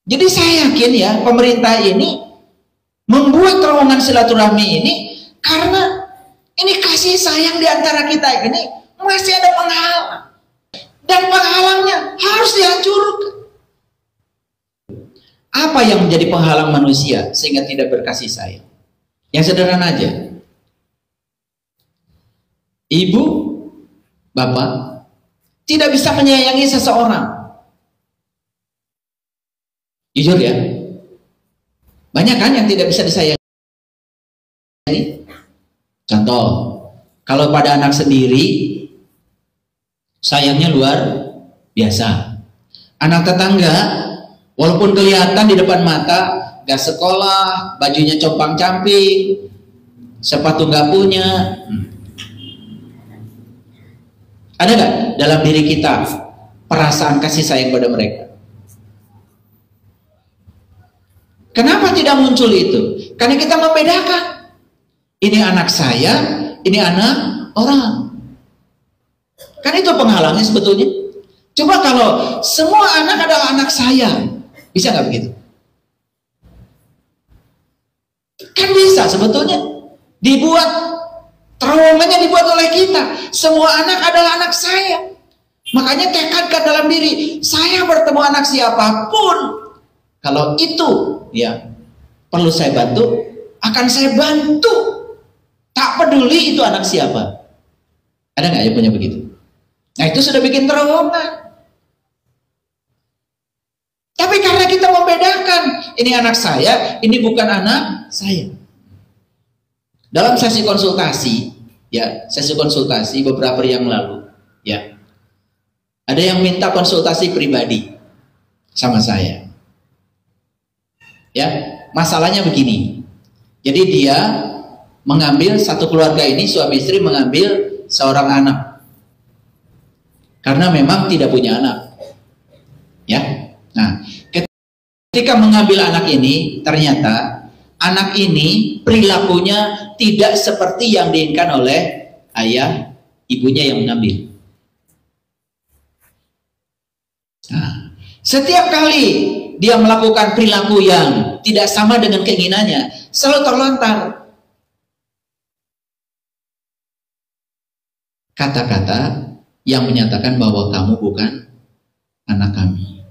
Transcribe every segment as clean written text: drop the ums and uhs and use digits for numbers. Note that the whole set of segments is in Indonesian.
Jadi saya yakin ya, pemerintah ini membuat terowongan silaturahmi ini karena ini kasih sayang di antara kita ini masih ada penghalang. Dan penghalangnya harus dihancurkan. Apa yang menjadi penghalang manusia sehingga tidak berkasih sayang? Yang sederhana aja. Ibu, bapak tidak bisa menyayangi seseorang. Jujur ya, banyak kan yang tidak bisa disayangi. Contoh, kalau pada anak sendiri sayangnya luar biasa. Anak tetangga walaupun kelihatan di depan mata gak sekolah, bajunya compang-camping, sepatu gak punya, ada gak dalam diri kita perasaan kasih sayang pada mereka? Kenapa tidak muncul itu? Karena kita membedakan. Ini anak saya, ini anak orang. Kan itu penghalangnya sebetulnya. Coba kalau semua anak adalah anak saya, bisa nggak begitu? Kan bisa sebetulnya. Dibuat, terowongannya dibuat oleh kita. Semua anak adalah anak saya. Makanya tekadkan dalam diri, saya bertemu anak siapapun, kalau itu ya perlu saya bantu, akan saya bantu. Tak peduli itu anak siapa. Ada nggak yang punya begitu? Nah itu sudah bikin terowongan. Tapi karena kita membedakan, ini anak saya, ini bukan anak saya. Dalam sesi konsultasi, ya sesi konsultasi beberapa hari yang lalu, ya ada yang minta konsultasi pribadi sama saya. Ya, masalahnya begini. Jadi dia mengambil satu keluarga ini, suami istri mengambil seorang anak. Karena memang tidak punya anak. Ya. Nah, ketika mengambil anak ini, ternyata anak ini perilakunya tidak seperti yang diinginkan oleh ayah ibunya yang mengambil. Nah, setiap kali dia melakukan perilaku yang tidak sama dengan keinginannya, selalu terlontar kata-kata yang menyatakan bahwa kamu bukan anak kami.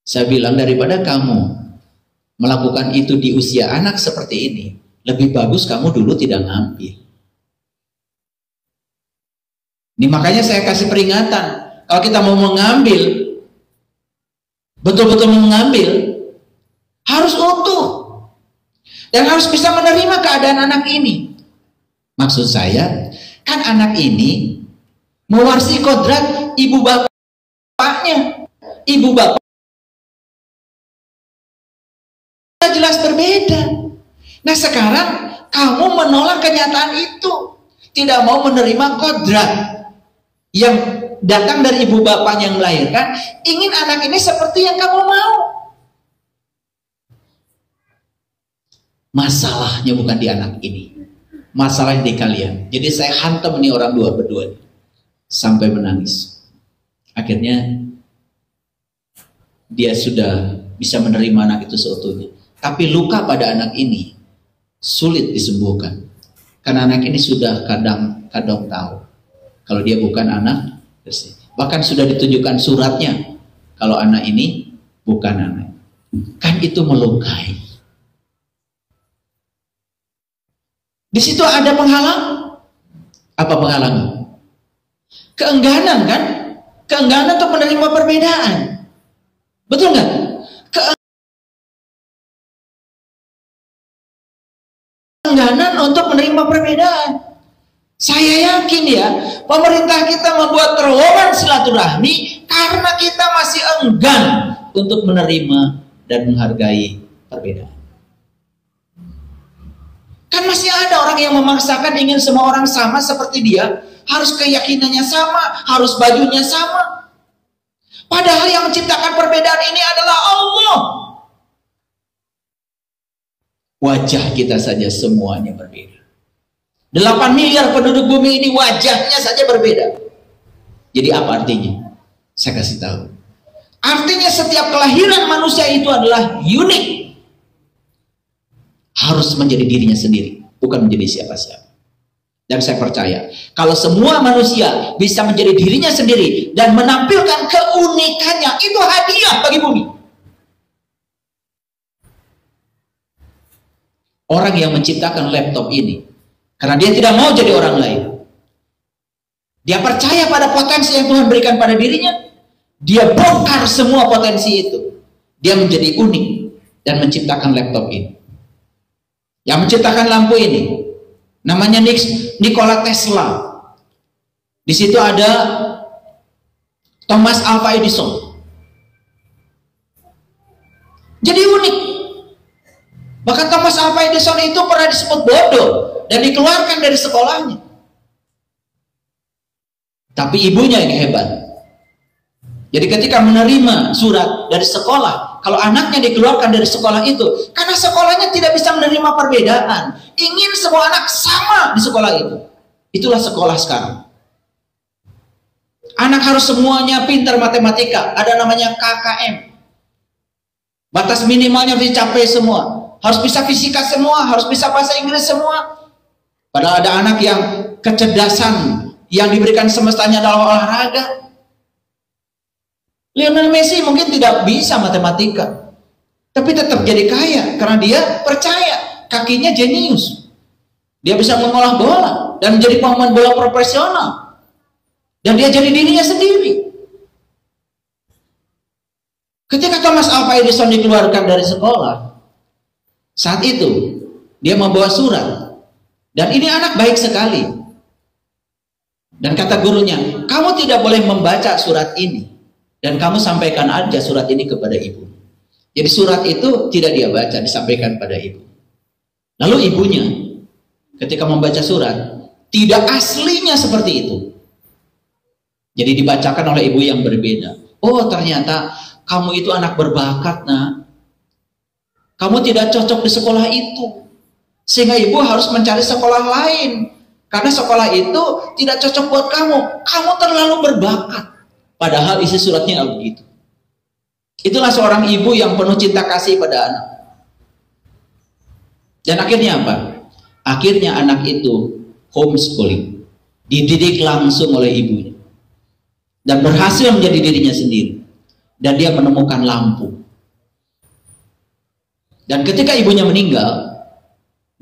Saya bilang, daripada kamu melakukan itu di usia anak seperti ini, lebih bagus kamu dulu tidak ngambil. Ini makanya saya kasih peringatan, kalau kita mau mengambil, betul-betul mengambil, harus utuh. Dan harus bisa menerima keadaan anak ini. Maksud saya, kan anak ini mewarisi kodrat ibu bapaknya. Ibu bapak jelas berbeda. Nah sekarang kamu menolak kenyataan itu. Tidak mau menerima kodrat yang datang dari ibu bapaknya yang melahirkan. Ingin anak ini seperti yang kamu mau. Masalahnya bukan di anak ini, masalahnya di kalian. Jadi saya hantam nih orang berdua sampai menangis. Akhirnya dia sudah bisa menerima anak itu seutuhnya. Tapi luka pada anak ini sulit disembuhkan. Karena anak ini sudah kadang tahu kalau dia bukan anak bersih. Bahkan sudah ditunjukkan suratnya kalau anak ini bukan anak. Kan itu melukai. Di situ ada penghalang. Apa penghalang? Keengganan kan? Keengganan untuk menerima perbedaan. Betul nggak? Keengganan untuk menerima perbedaan. Saya yakin ya, pemerintah kita membuat terowongan silaturahmi karena kita masih enggan untuk menerima dan menghargai perbedaan. Kan masih ada orang yang memaksakan ingin semua orang sama seperti dia, harus keyakinannya sama, harus bajunya sama. Padahal yang menciptakan perbedaan ini adalah Allah. Wajah kita saja semuanya berbeda. 8 miliar penduduk bumi ini wajahnya saja berbeda. Jadi apa artinya? Saya kasih tahu. Artinya setiap kelahiran manusia itu adalah unik. Harus menjadi dirinya sendiri, bukan menjadi siapa-siapa. Dan saya percaya, kalau semua manusia bisa menjadi dirinya sendiri dan menampilkan keunikannya, itu hadiah bagi bumi. Orang yang menciptakan laptop ini, karena dia tidak mau jadi orang lain, dia percaya pada potensi yang Tuhan berikan pada dirinya, dia bongkar semua potensi itu, dia menjadi unik dan menciptakan laptop ini. Yang menciptakan lampu ini namanya Nikola Tesla. Di situ ada Thomas Alva Edison. Jadi unik. Bahkan Thomas Alva Edison itu pernah disebut bodoh dan dikeluarkan dari sekolahnya. Tapi ibunya yang hebat. Jadi ketika menerima surat dari sekolah, kalau anaknya dikeluarkan dari sekolah itu, karena sekolahnya tidak bisa menerima perbedaan, ingin semua anak sama di sekolah itu. Itulah sekolah sekarang. Anak harus semuanya pintar matematika, ada namanya KKM. Batas minimalnya harus dicapai semua. Harus bisa fisika semua, harus bisa bahasa Inggris semua. Padahal ada anak yang kecerdasan yang diberikan semestanya dalam olahraga. Lionel Messi mungkin tidak bisa matematika, tapi tetap jadi kaya karena dia percaya kakinya jenius. Dia bisa mengolah bola dan menjadi pemain bola profesional, dan dia jadi dirinya sendiri. Ketika Thomas Alva Edison dikeluarkan dari sekolah, saat itu dia membawa surat, dan ini anak baik sekali. Dan kata gurunya, kamu tidak boleh membaca surat ini. Dan kamu sampaikan aja surat ini kepada ibu. Jadi surat itu tidak dia baca, disampaikan pada ibu. Lalu ibunya ketika membaca surat, tidak aslinya seperti itu. Jadi dibacakan oleh ibu yang berbeda. Oh, ternyata kamu itu anak berbakat, nak. Kamu tidak cocok di sekolah itu. Sehingga ibu harus mencari sekolah lain. Karena sekolah itu tidak cocok buat kamu. Kamu terlalu berbakat. Padahal isi suratnya nggak begitu. Itulah seorang ibu yang penuh cinta kasih pada anak. Dan akhirnya apa? Akhirnya anak itu homeschooling, dididik langsung oleh ibunya, dan berhasil menjadi dirinya sendiri. Dan dia menemukan lampu. Dan ketika ibunya meninggal,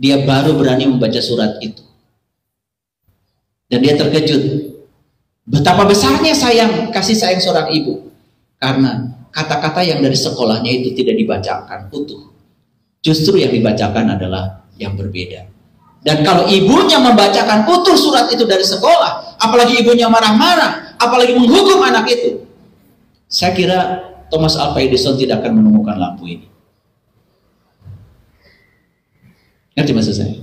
dia baru berani membaca surat itu. Dan dia terkejut. Betapa besarnya kasih sayang seorang ibu, karena kata-kata yang dari sekolahnya itu tidak dibacakan utuh. Justru yang dibacakan adalah yang berbeda. Dan kalau ibunya membacakan utuh surat itu dari sekolah, apalagi ibunya marah-marah, apalagi menghukum anak itu, saya kira Thomas Alva Edison tidak akan menemukan lampu ini. Ngerti maksud saya?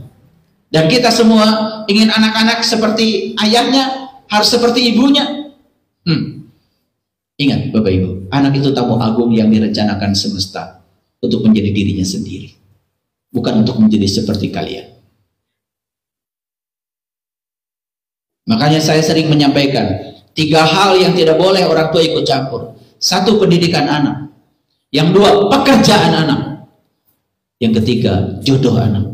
Dan kita semua ingin anak-anak seperti ayahnya, harus seperti ibunya. Ingat Bapak Ibu, anak itu tamu agung yang direncanakan semesta untuk menjadi dirinya sendiri, bukan untuk menjadi seperti kalian. Makanya saya sering menyampaikan 3 hal yang tidak boleh orang tua ikut campur. 1, pendidikan anak. Yang 2, pekerjaan anak. Yang 3, jodoh anak.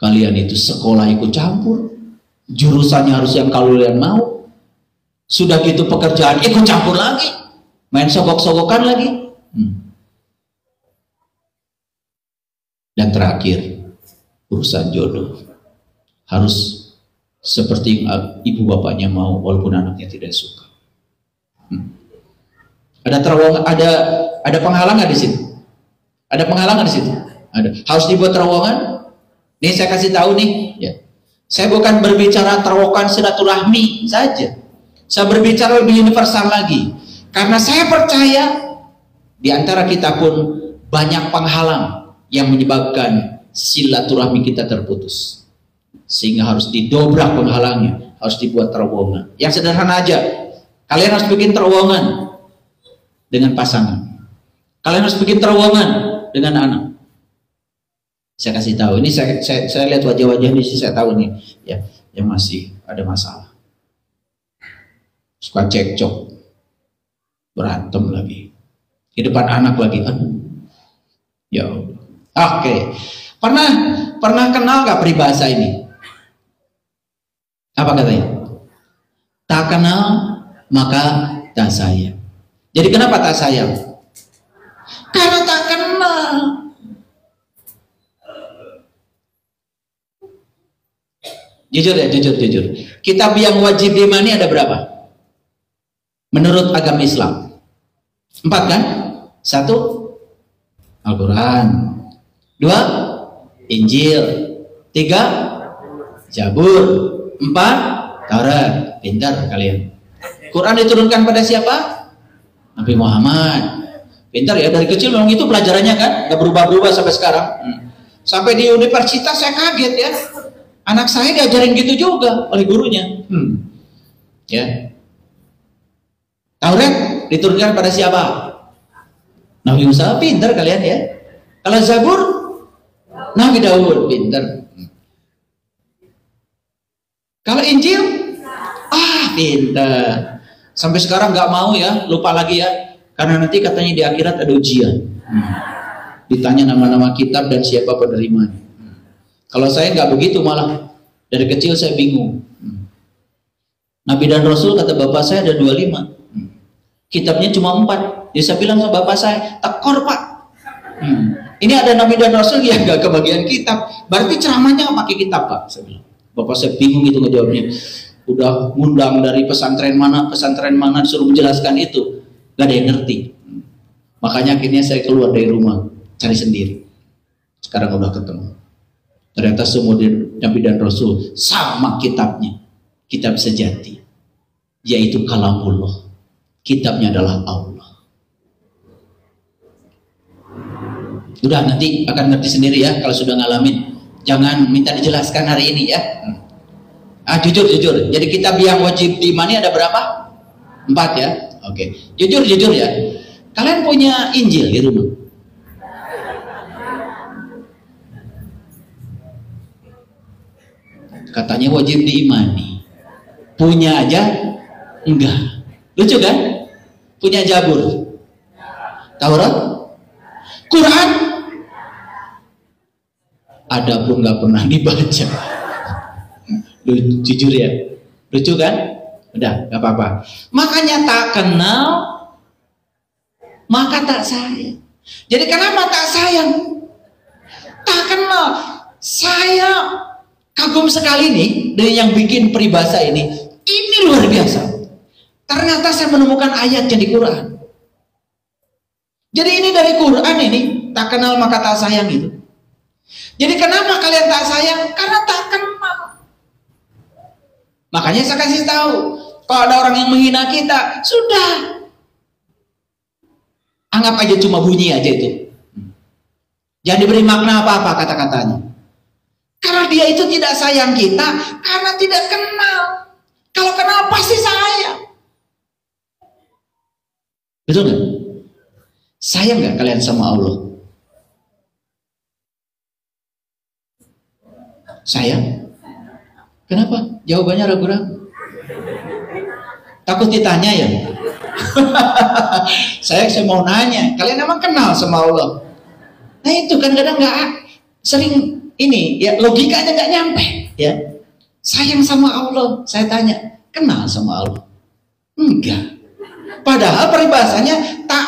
Kalian itu sekolah ikut campur, jurusannya harus yang kalian mau. Sudah gitu pekerjaan ikut campur lagi, main sogok-sogokan lagi. Dan terakhir, urusan jodoh harus seperti ibu bapaknya mau, walaupun anaknya tidak suka. Ada terowongan, ada penghalangan di situ. Ada penghalangan di situ. Ada. Harus dibuat terowongan. Nih saya kasih tahu nih, ya. Saya bukan berbicara terowongan silaturahmi saja. Saya berbicara lebih universal lagi. Karena saya percaya di antara kita pun banyak penghalang yang menyebabkan silaturahmi kita terputus. Sehingga harus didobrak penghalangnya, harus dibuat terowongan. Yang sederhana aja, kalian harus bikin terowongan dengan pasangan. Kalian harus bikin terowongan dengan anak. Saya kasih tahu, ini saya lihat wajah-wajah ini, saya tahu nih, ya, yang masih ada masalah. suka cekcok, berantem lagi di depan anak lagi. Aduh, ya Allah. Oke, pernah kenal gak peribahasa ini? Apa katanya? Tak kenal maka tak sayang. Jadi kenapa tak sayang? Karena tak kenal. Jujur ya, jujur. Kitab yang wajib diimani ada berapa? Menurut agama Islam 4 kan? 1 Al-Quran, 2 Injil, 3 Zabur, 4 Taurat. Pintar kalian. Quran diturunkan pada siapa? Nabi Muhammad. Pintar ya, dari kecil memang itu pelajarannya kan, gak berubah-berubah sampai sekarang. Sampai di universitas saya kaget ya, anak saya diajarin gitu juga oleh gurunya. Ya. Taurat diturunkan pada siapa? Nabi Musa. Pintar kalian ya. Kalau Zabur, Nabi Daud. Pintar. Kalau Injil, pintar. Sampai sekarang nggak mau ya, lupa lagi ya, karena nanti katanya di akhirat ada ujian. Ditanya nama-nama kitab dan siapa penerimanya. Kalau saya nggak begitu, malah dari kecil saya bingung. Nabi dan Rasul kata bapak saya ada 25. Kitabnya cuma 4. Jadi saya bilang sama bapak saya, tekor pak. Ini ada Nabi dan Rasul ya nggak kebagian kitab. Berarti ceramahnya nggak pakai kitab pak. Saya bilang. Bapak saya bingung itu ngejawabnya. Udah ngundang dari pesantren mana disuruh menjelaskan itu, gak ada yang ngerti. Makanya akhirnya saya keluar dari rumah cari sendiri. Sekarang udah ketemu. Ternyata semua Nabi dan Rasul sama kitabnya, kitab sejati, yaitu kalamullah. Kitabnya adalah Allah. Udah nanti akan ngerti sendiri ya kalau sudah ngalamin. Jangan minta dijelaskan hari ini ya. Jujur. Jadi kitab yang wajib diimani ada berapa? 4 ya. Oke. Jujur ya. Kalian punya Injil di rumah? Katanya wajib diimani. Punya aja? Enggak. Lucu kan? Punya Zabur, Taurat, Quran, ada pun nggak pernah dibaca. Jujur ya, lucu kan? Udah, nggak apa-apa. Makanya tak kenal, maka tak sayang. Jadi kenapa tak sayang? Tak kenal. Saya kagum sekali nih dari yang bikin peribahasa ini. Ini luar biasa. Ternyata saya menemukan ayatnya di Quran. Jadi ini dari Quran ini, tak kenal maka tak sayang itu. Jadi kenapa kalian tak sayang? Karena tak kenal. Makanya saya kasih tahu, kalau ada orang yang menghina kita, sudah. Anggap aja cuma bunyi aja itu. Jangan diberi makna apa-apa kata-katanya. Karena dia itu tidak sayang kita, karena tidak kenal. Kalau kenal pasti sayang. Betul nggak? Sayang nggak kalian sama Allah? Sayang? Kenapa? Jawabannya ragu-ragu. Takut ditanya ya? saya mau nanya, kalian emang kenal sama Allah? Nah itu kan kadang nggak sering ini ya, logikanya nggak nyampe ya. Sayang sama Allah, saya tanya, kenal sama Allah? Enggak. Padahal peribahasanya tak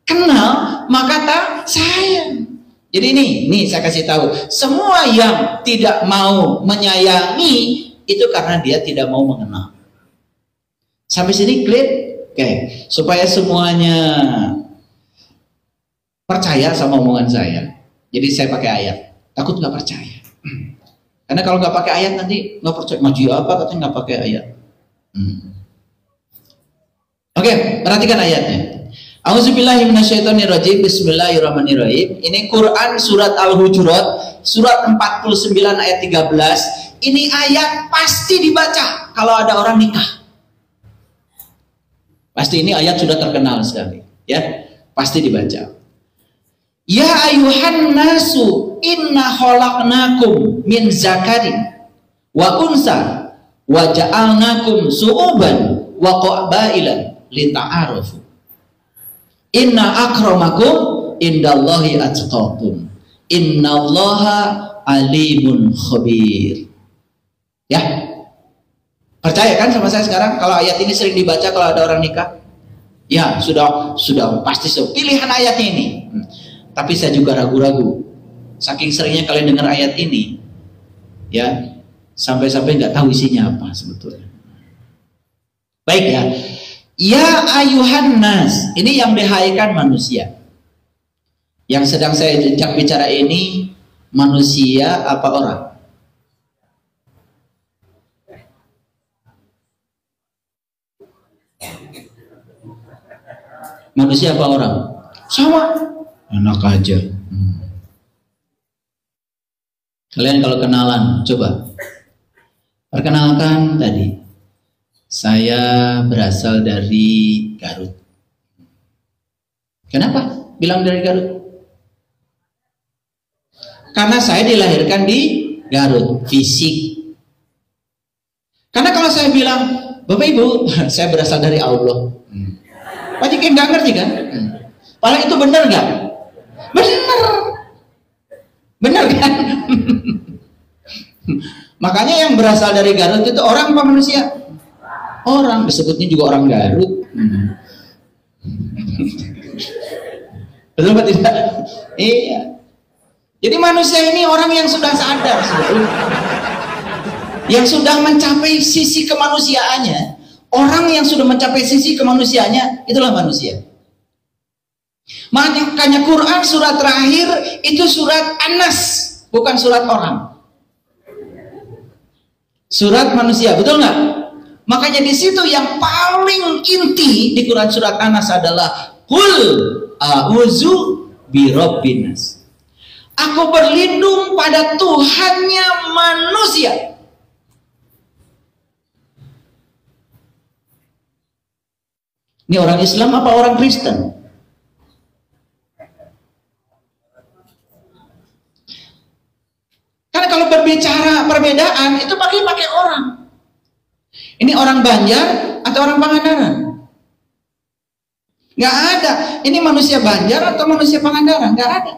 kenal maka tak sayang. Jadi ini saya kasih tahu, semua yang tidak mau menyayangi itu karena dia tidak mau mengenal. Sampai sini clear? Oke, supaya semuanya percaya sama omongan saya. Jadi saya pakai ayat. Takut nggak percaya. Karena kalau nggak pakai ayat nanti nggak percaya. Maju apa katanya nggak pakai ayat. Oke, perhatikan ayatnya. A'udzubillahi minasyaitonirrajim. Bismillahirrahmanirrahim. Ini Quran surat Al-Hujurat, surat 49 ayat 13. Ini ayat pasti dibaca kalau ada orang nikah. Pasti ini ayat sudah terkenal sekali, ya. Pasti dibaca. Ya ayuhan nasu inna khalaqnakum min zakarin wa unsa wa ja'alnakum su'uban wa qabailan lita'arafu. Inna akramakum indallahi atqakum. Innallaha alimun khabir. Ya. Percaya kan sama saya sekarang kalau ayat ini sering dibaca kalau ada orang nikah? Ya, sudah pasti pilihan ayatnya ini. Tapi saya juga ragu-ragu. Saking seringnya kalian dengar ayat ini, ya, sampai-sampai nggak tahu isinya apa sebetulnya. Baik ya. Ya ayuhan nas, ini yang dihaikan manusia. Yang sedang saya bicara ini manusia apa orang? Manusia apa orang? Sama. Enak aja. Kalian kalau kenalan, coba perkenalkan tadi. Saya berasal dari Garut. Kenapa bilang dari Garut? Karena saya dilahirkan di Garut, fisik. Karena kalau saya bilang, Bapak Ibu, saya berasal dari Allah. Pasti kayak nggak ngerti kan? Padahal itu benar nggak? Benar. Benar kan? Makanya yang berasal dari Garut itu orang apa manusia? Orang, disebutnya juga orang Garut. Betul apa tidak? Iya. Jadi manusia ini orang yang sudah sadar sebetulnya. Yang sudah mencapai sisi kemanusiaannya. Orang yang sudah mencapai sisi kemanusiaannya, itulah manusia. Makanya Quran surat terakhir itu surat An-Nas, bukan surat orang. Surat manusia, betul nggak? Makanya di situ yang paling inti di Quran surat An-Nas adalah Qul a'udzu birabbin nas. Aku berlindung pada Tuhannya manusia. Ini orang Islam apa orang Kristen? Karena kalau berbicara perbedaan itu pakai orang. Ini orang Banjar atau orang Pangandaran? Nggak ada. Ini manusia Banjar atau manusia Pangandaran? Nggak ada.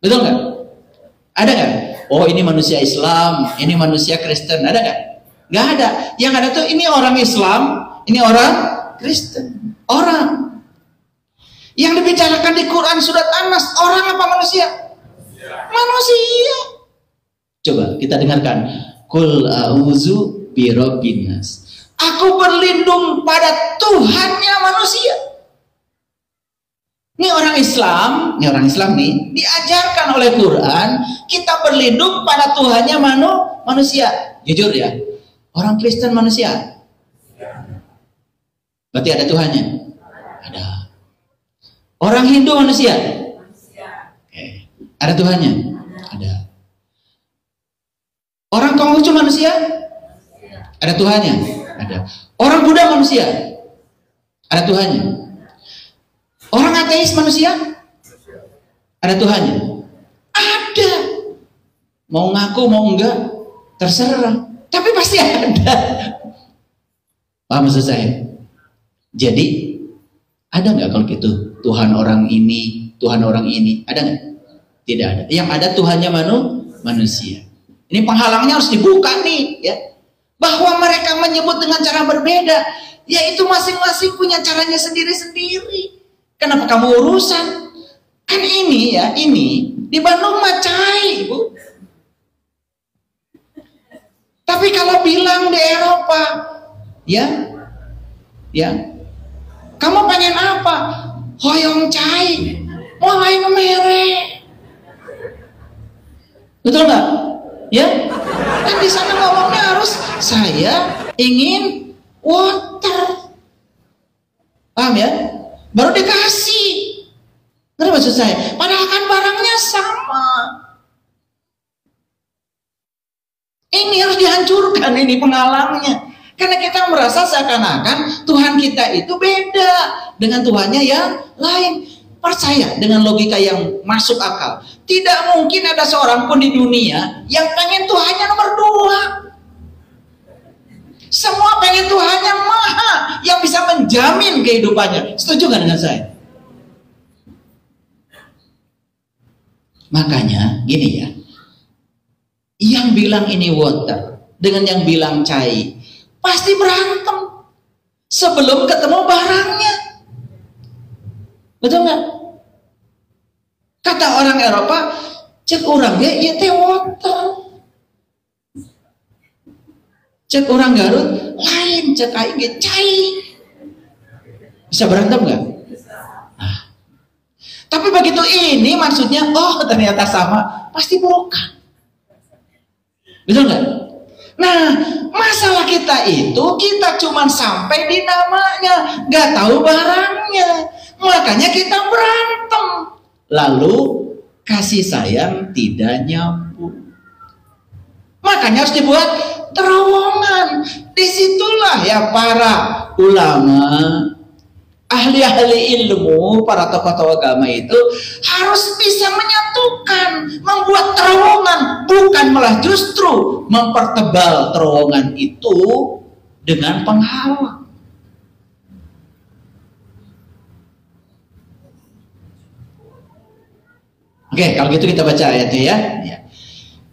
Betul nggak? Ada nggak? Oh ini manusia Islam, ini manusia Kristen. Ada nggak? Nggak ada. Yang ada tuh ini orang Islam, ini orang Kristen. Orang. Yang dibicarakan di Quran surat An-Nas, orang apa manusia? Manusia. Coba kita dengarkan. Qul a'udzu birabbin nas. Aku berlindung pada Tuhannya manusia. Ini orang Islam nih diajarkan oleh Quran kita berlindung pada Tuhannya manusia. Jujur ya, orang Kristen manusia. Berarti ada Tuhannya? Ada. Orang Hindu manusia? Oke. Ada Tuhannya? Ada. Orang Konghucu manusia? Ada Tuhannya? Ada. Orang Buddha manusia? Ada Tuhannya? Orang ateis manusia? Ada Tuhannya? Ada. Mau ngaku mau enggak terserah, tapi pasti ada. Paham maksud saya? Jadi ada nggak kalau gitu Tuhan orang ini, Tuhan orang ini? Ada nggak? Tidak ada. Yang ada Tuhannya manusia. Ini penghalangnya harus dibuka nih, ya. Bahwa mereka menyebut dengan cara berbeda, yaitu masing-masing punya caranya sendiri-sendiri. Kenapa kamu urusan? Kan ini ya, ini di Bandung macai, Bu. Tapi kalau bilang di Eropa, ya, kamu pengen apa? Hoyong cai, mulai mere. Betul nggak? Ya, kan di sana ngomongnya harus saya ingin water, paham ya? Baru dikasih. Ngerti maksud saya? Padahal kan barangnya sama. Ini harus dihancurkan, ini penghalangnya. Karena kita merasa seakan-akan Tuhan kita itu beda dengan Tuhannya yang lain. Percaya dengan logika yang masuk akal. Tidak mungkin ada seorang pun di dunia yang pengen Tuhannya nomor 2. Semua pengen Tuhannya maha yang bisa menjamin kehidupannya. Setuju nggak dengan saya? Makanya gini ya, yang bilang ini water dengan yang bilang cair pasti berantem sebelum ketemu barangnya. Betul nggak? Kata orang Eropa, cek orang ya, iya teh water. Cek orang Garut, lain cek aing ge cair. Bisa berantem nggak? Nah. Tapi begitu ini maksudnya, oh ternyata sama, pasti bukan. Betul nggak? Nah, masalah kita itu kita cuma sampai di namanya, nggak tahu barangnya, makanya kita berantem. Lalu kasih sayang tidak nyambung. Makanya harus dibuat terowongan. Disitulah ya para ulama, ahli-ahli ilmu, para tokoh-tokoh agama itu harus bisa menyatukan, membuat terowongan, bukan malah justru mempertebal terowongan itu dengan penghalang. Oke, kalau gitu kita baca ayatnya ya.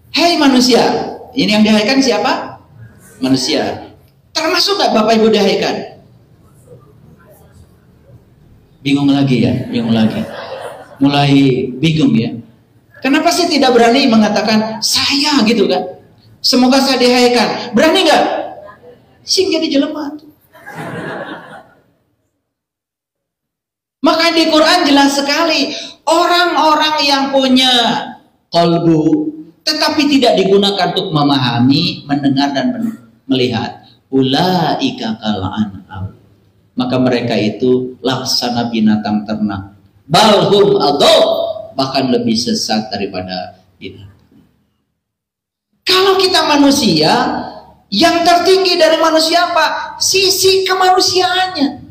Hei manusia, ini yang dihaikan siapa? Manusia. Termasuk nggak Bapak Ibu dihaikan? Bingung lagi ya, bingung lagi. Mulai bingung ya. Kenapa sih tidak berani mengatakan saya gitu kan? Semoga saya dihaikan. Berani nggak? Sing jadi jelema tuh. Maka di Quran jelas sekali orang-orang yang punya qalbu tetapi tidak digunakan untuk memahami, mendengar dan melihat. Ulaika kal'an'am. Maka mereka itu laksana binatang ternak. Balhum adol, bahkan lebih sesat daripada binatang. Kalau kita manusia, yang tertinggi dari manusia apa? Sisi kemanusiaannya.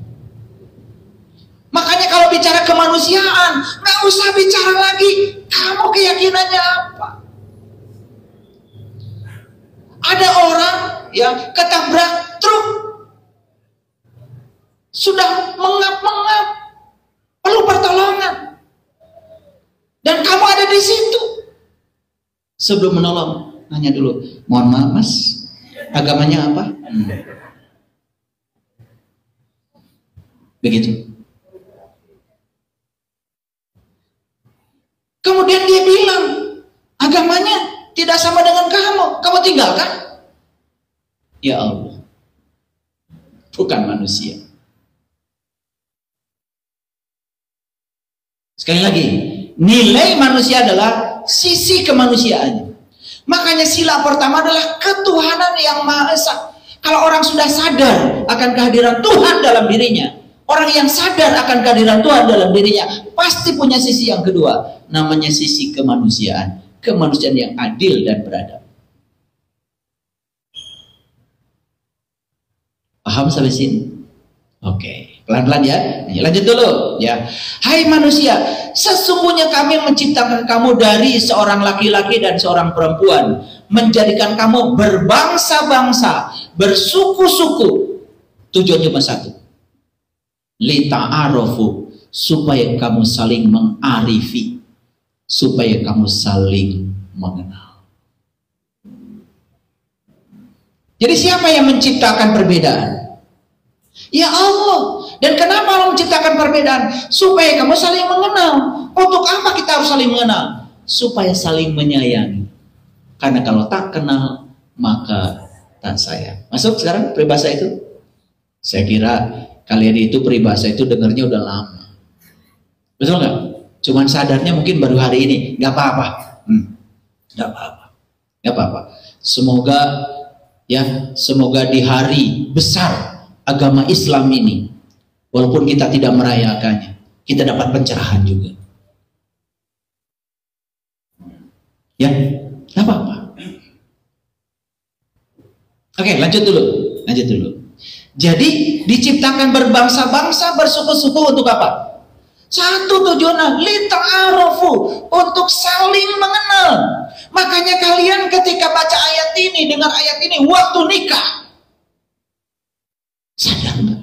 Makanya kalau bicara kemanusiaan, nggak usah bicara lagi kamu keyakinannya apa. Ada orang yang ketabrak truk, sudah mengap-mengap, perlu pertolongan, dan kamu ada di situ. Sebelum menolong, nanya dulu, mohon maaf mas, agamanya apa? Begitu. Kemudian dia bilang, agamanya tidak sama dengan kamu tinggalkan. Ya Allah, bukan manusia. Sekali lagi, nilai manusia adalah sisi kemanusiaannya. Makanya sila pertama adalah ketuhanan yang Maha Esa. Kalau orang sudah sadar akan kehadiran Tuhan dalam dirinya, orang yang sadar akan kehadiran Tuhan dalam dirinya pasti punya sisi yang kedua, namanya sisi kemanusiaan, kemanusiaan yang adil dan beradab. Paham sampai sini? Oke, pelan-pelan ya. Lanjut dulu ya. Hai manusia, sesungguhnya kami menciptakan kamu dari seorang laki-laki dan seorang perempuan, menjadikan kamu berbangsa-bangsa, bersuku-suku. Tujuan cuma satu, lita'arofu, supaya kamu saling mengarifi, supaya kamu saling mengenal. Jadi siapa yang menciptakan perbedaan? Ya Allah. Dan kenapa Allah menciptakan perbedaan? Supaya kamu saling mengenal. Untuk apa kita harus saling mengenal? Supaya saling menyayangi. Karena kalau tak kenal, maka tak sayang. Masuk sekarang peribahasa itu? Saya kira kalian itu peribahasa itu dengarnya udah lama. Betul nggak? Cuman sadarnya mungkin baru hari ini. Gak apa-apa. Gak apa-apa. Gak apa-apa. Semoga di hari besar agama Islam ini, walaupun kita tidak merayakannya, kita dapat pencerahan juga. Ya, gak apa-apa. Oke, lanjut dulu. Jadi diciptakan berbangsa-bangsa, bersuku-suku untuk apa? Satu tujuannya, lita'arofu, untuk saling mengenal. Makanya kalian ketika baca ayat ini, dengar ayat ini, waktu nikah, sadar nggak?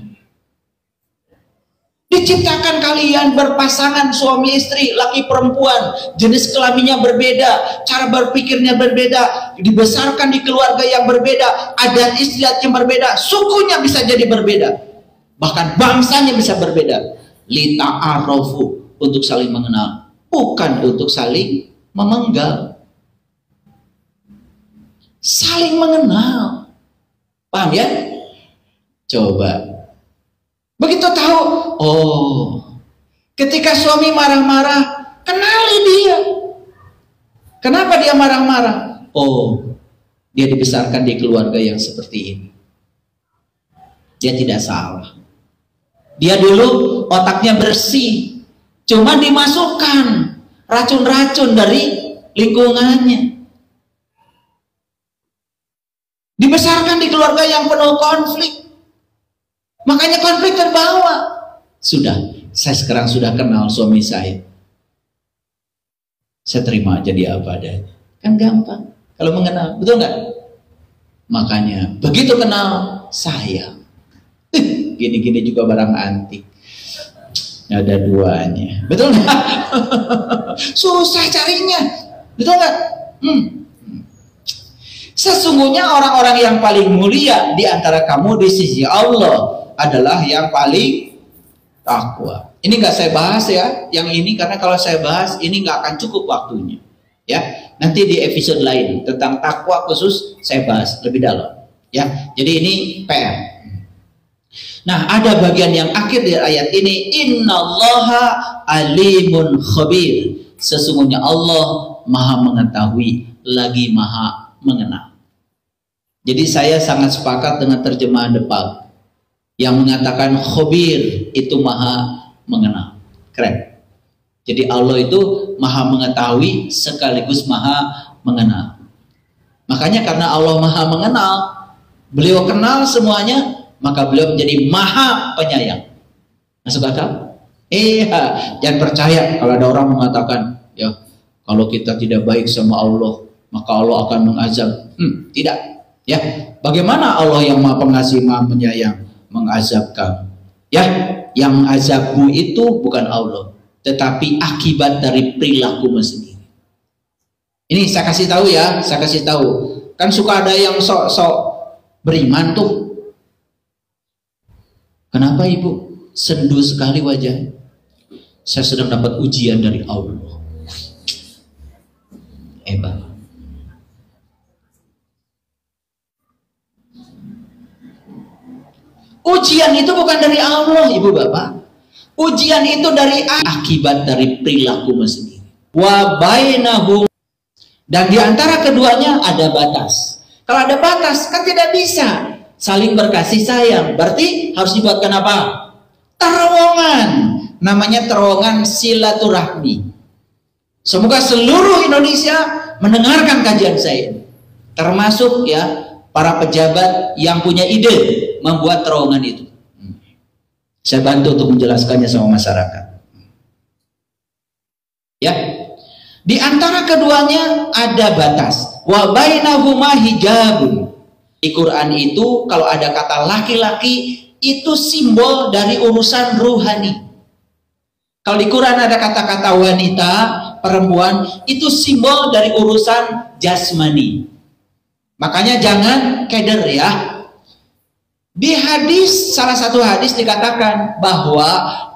Diciptakan kalian berpasangan suami istri, laki perempuan, jenis kelaminnya berbeda, cara berpikirnya berbeda, dibesarkan di keluarga yang berbeda, adat istiadat yang berbeda, sukunya bisa jadi berbeda, bahkan bangsanya bisa berbeda. Lita'arofu, untuk saling mengenal, bukan untuk saling memenggal. Saling mengenal, paham ya? Coba begitu tahu, oh, ketika suami marah-marah, kenali dia. Kenapa dia marah-marah? Oh, dia dibesarkan di keluarga yang seperti ini. Dia tidak salah. Dia dulu otaknya bersih, cuma dimasukkan racun-racun dari lingkungannya. Dibesarkan di keluarga yang penuh konflik. Makanya konflik terbawa. Sudah, saya sekarang sudah kenal suami saya. Saya terima aja dia apa adanya. Kan gampang kalau mengenal, betul nggak? Makanya begitu kenal, sayang. Gini-gini juga barang antik. Ada duanya, betul nggak? Susah carinya, betul nggak? Sesungguhnya orang-orang yang paling mulia di antara kamu di sisi Allah adalah yang paling takwa. Ini nggak saya bahas ya, yang ini, karena kalau saya bahas ini nggak akan cukup waktunya. Ya, nanti di episode lain tentang takwa khusus saya bahas lebih dalam. Ya, jadi ini PR. Nah, ada bagian yang akhir dari ayat ini, Innallaha alimun khabir. Sesungguhnya Allah maha mengetahui lagi maha mengenal. Jadi saya sangat sepakat dengan terjemahan depan yang mengatakan khabir itu maha mengenal. Keren. Jadi Allah itu maha mengetahui sekaligus maha mengenal. Makanya karena Allah maha mengenal, beliau kenal semuanya, maka beliau menjadi maha penyayang. Masuk akal? Iya. Jangan percaya kalau ada orang mengatakan, ya kalau kita tidak baik sama Allah, maka Allah akan mengazab. Tidak. Ya, bagaimana Allah yang maha pengasih, maha penyayang mengazab kamu? Ya, yang azabmu itu bukan Allah, tetapi akibat dari perilakumu sendiri. Ini saya kasih tahu ya, saya kasih tahu. Kan suka ada yang sok-sok beriman tuh. Kenapa ibu sendu sekali wajah? Saya sedang dapat ujian dari Allah. Hebat. Ujian itu bukan dari Allah, ibu bapak. Ujian itu dari akibat dari perilakumu sendiri. Wa bainahum, dan di antara keduanya ada batas. Kalau ada batas kan tidak bisa saling berkasih sayang. Berarti harus dibuatkan apa? Terowongan. Namanya terowongan silaturahmi. Semoga seluruh Indonesia mendengarkan kajian saya, termasuk ya para pejabat yang punya ide membuat terowongan itu. Saya bantu untuk menjelaskannya sama masyarakat. Ya, di antara keduanya ada batas. Wa bainahuma hijabun. Di Quran itu kalau ada kata laki-laki itu simbol dari urusan ruhani. Kalau di Quran ada kata-kata wanita, perempuan, itu simbol dari urusan jasmani. Makanya jangan keder ya. Di hadis, salah satu hadis dikatakan bahwa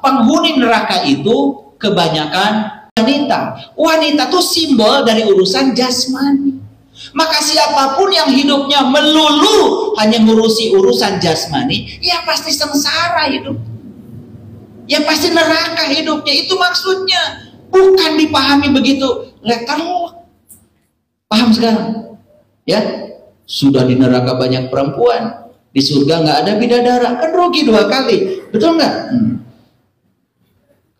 penghuni neraka itu kebanyakan wanita. Wanita itu simbol dari urusan jasmani. Maka siapapun yang hidupnya melulu hanya ngurusi urusan jasmani, ya pasti sengsara hidup. Ya pasti neraka hidupnya. Itu maksudnya. Bukan dipahami begitu letter. Paham sekarang? Ya, sudah di neraka banyak perempuan, di surga nggak ada bidadara, kan rugi 2 kali, betul nggak?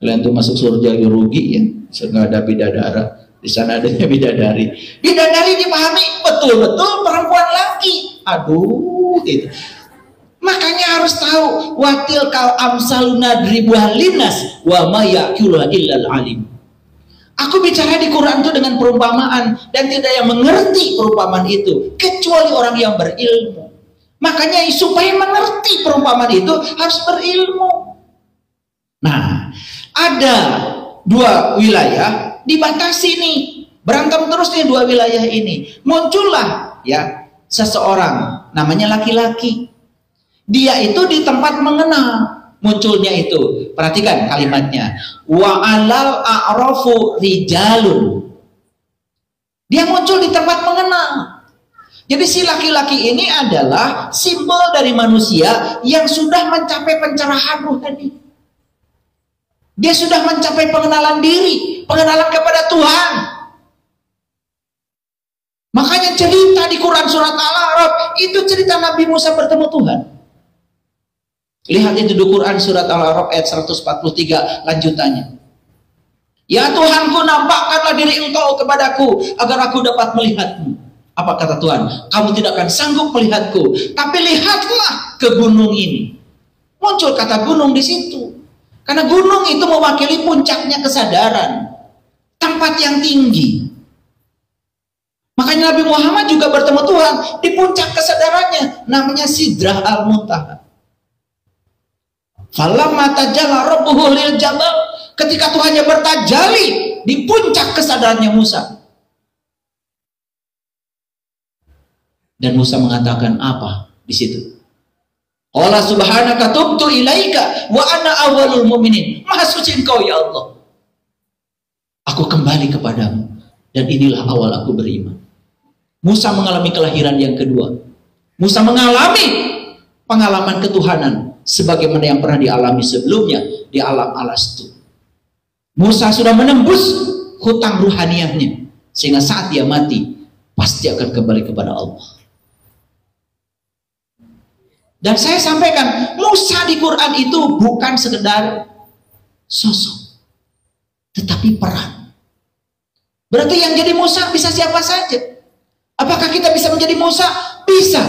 Kalian tuh masuk surga rugi ya, nggak ada bidadara, di sana adanya bidadari. Bidadari dipahami betul-betul perempuan laki. Aduh, gitu. Makanya harus tahu watil kal amsaluna dribuha linas wa ma ya'quluha illal alim. Aku bicara di Quran itu dengan perumpamaan, dan tidak yang mengerti perumpamaan itu kecuali orang yang berilmu. Makanya supaya mengerti perumpamaan itu harus berilmu. Nah, ada dua wilayah dibatasi nih, berantem terus nih dua wilayah ini. Muncullah ya seseorang namanya laki-laki. Dia itu di tempat mengenal. Munculnya itu, perhatikan kalimatnya, wa alal a'rafu rijalun. Dia muncul di tempat mengenal. Jadi si laki-laki ini adalah simbol dari manusia yang sudah mencapai pencerahan rohani. Dia sudah mencapai pengenalan diri, pengenalan kepada Tuhan. Makanya cerita di Quran surat Al-A'raf itu cerita Nabi Musa bertemu Tuhan. Lihat itu di Quran surat Al-A'raf ayat 143 lanjutannya. Ya Tuhanku, nampakkanlah diri Engkau kepadaku agar aku dapat melihatmu. Apa kata Tuhan? Kamu tidak akan sanggup melihatku, tapi lihatlah ke gunung ini. Muncul kata gunung di situ. Karena gunung itu mewakili puncaknya kesadaran, tempat yang tinggi. Makanya Nabi Muhammad juga bertemu Tuhan di puncak kesadarannya, namanya Sidrah Al-Muntaha. Falamma tajalla rabbuhu lil jabal, ketika Tuhannya bertajalli di puncak kesadarannya Musa. Dan Musa mengatakan apa di situ? Allah subhanaka tubtu ilaika wa ana awwalul mu'minin. Maha suci Engkau ya Allah. Aku kembali kepadamu dan inilah awal aku beriman. Musa mengalami kelahiran yang kedua. Musa mengalami pengalaman ketuhanan sebagaimana yang pernah dialami sebelumnya di alam alastu. Musa sudah menembus hutang ruhaniahnya sehingga saat dia mati pasti akan kembali kepada Allah. Dan saya sampaikan, Musa di Quran itu bukan sekedar sosok, tetapi peran. Berarti yang jadi Musa bisa siapa saja. Apakah kita bisa menjadi Musa? Bisa.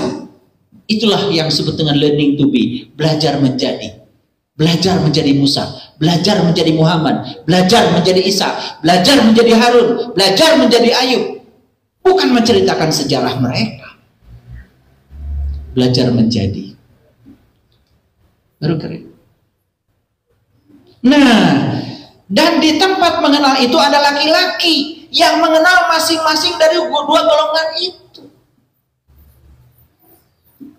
Itulah yang disebut dengan learning to be, belajar menjadi. Belajar menjadi Musa, belajar menjadi Muhammad, belajar menjadi Isa, belajar menjadi Harun, belajar menjadi Ayub. Bukan menceritakan sejarah mereka. Belajar menjadi. Baru keren. Nah, dan di tempat mengenal itu ada laki-laki yang mengenal masing-masing dari dua golongan itu.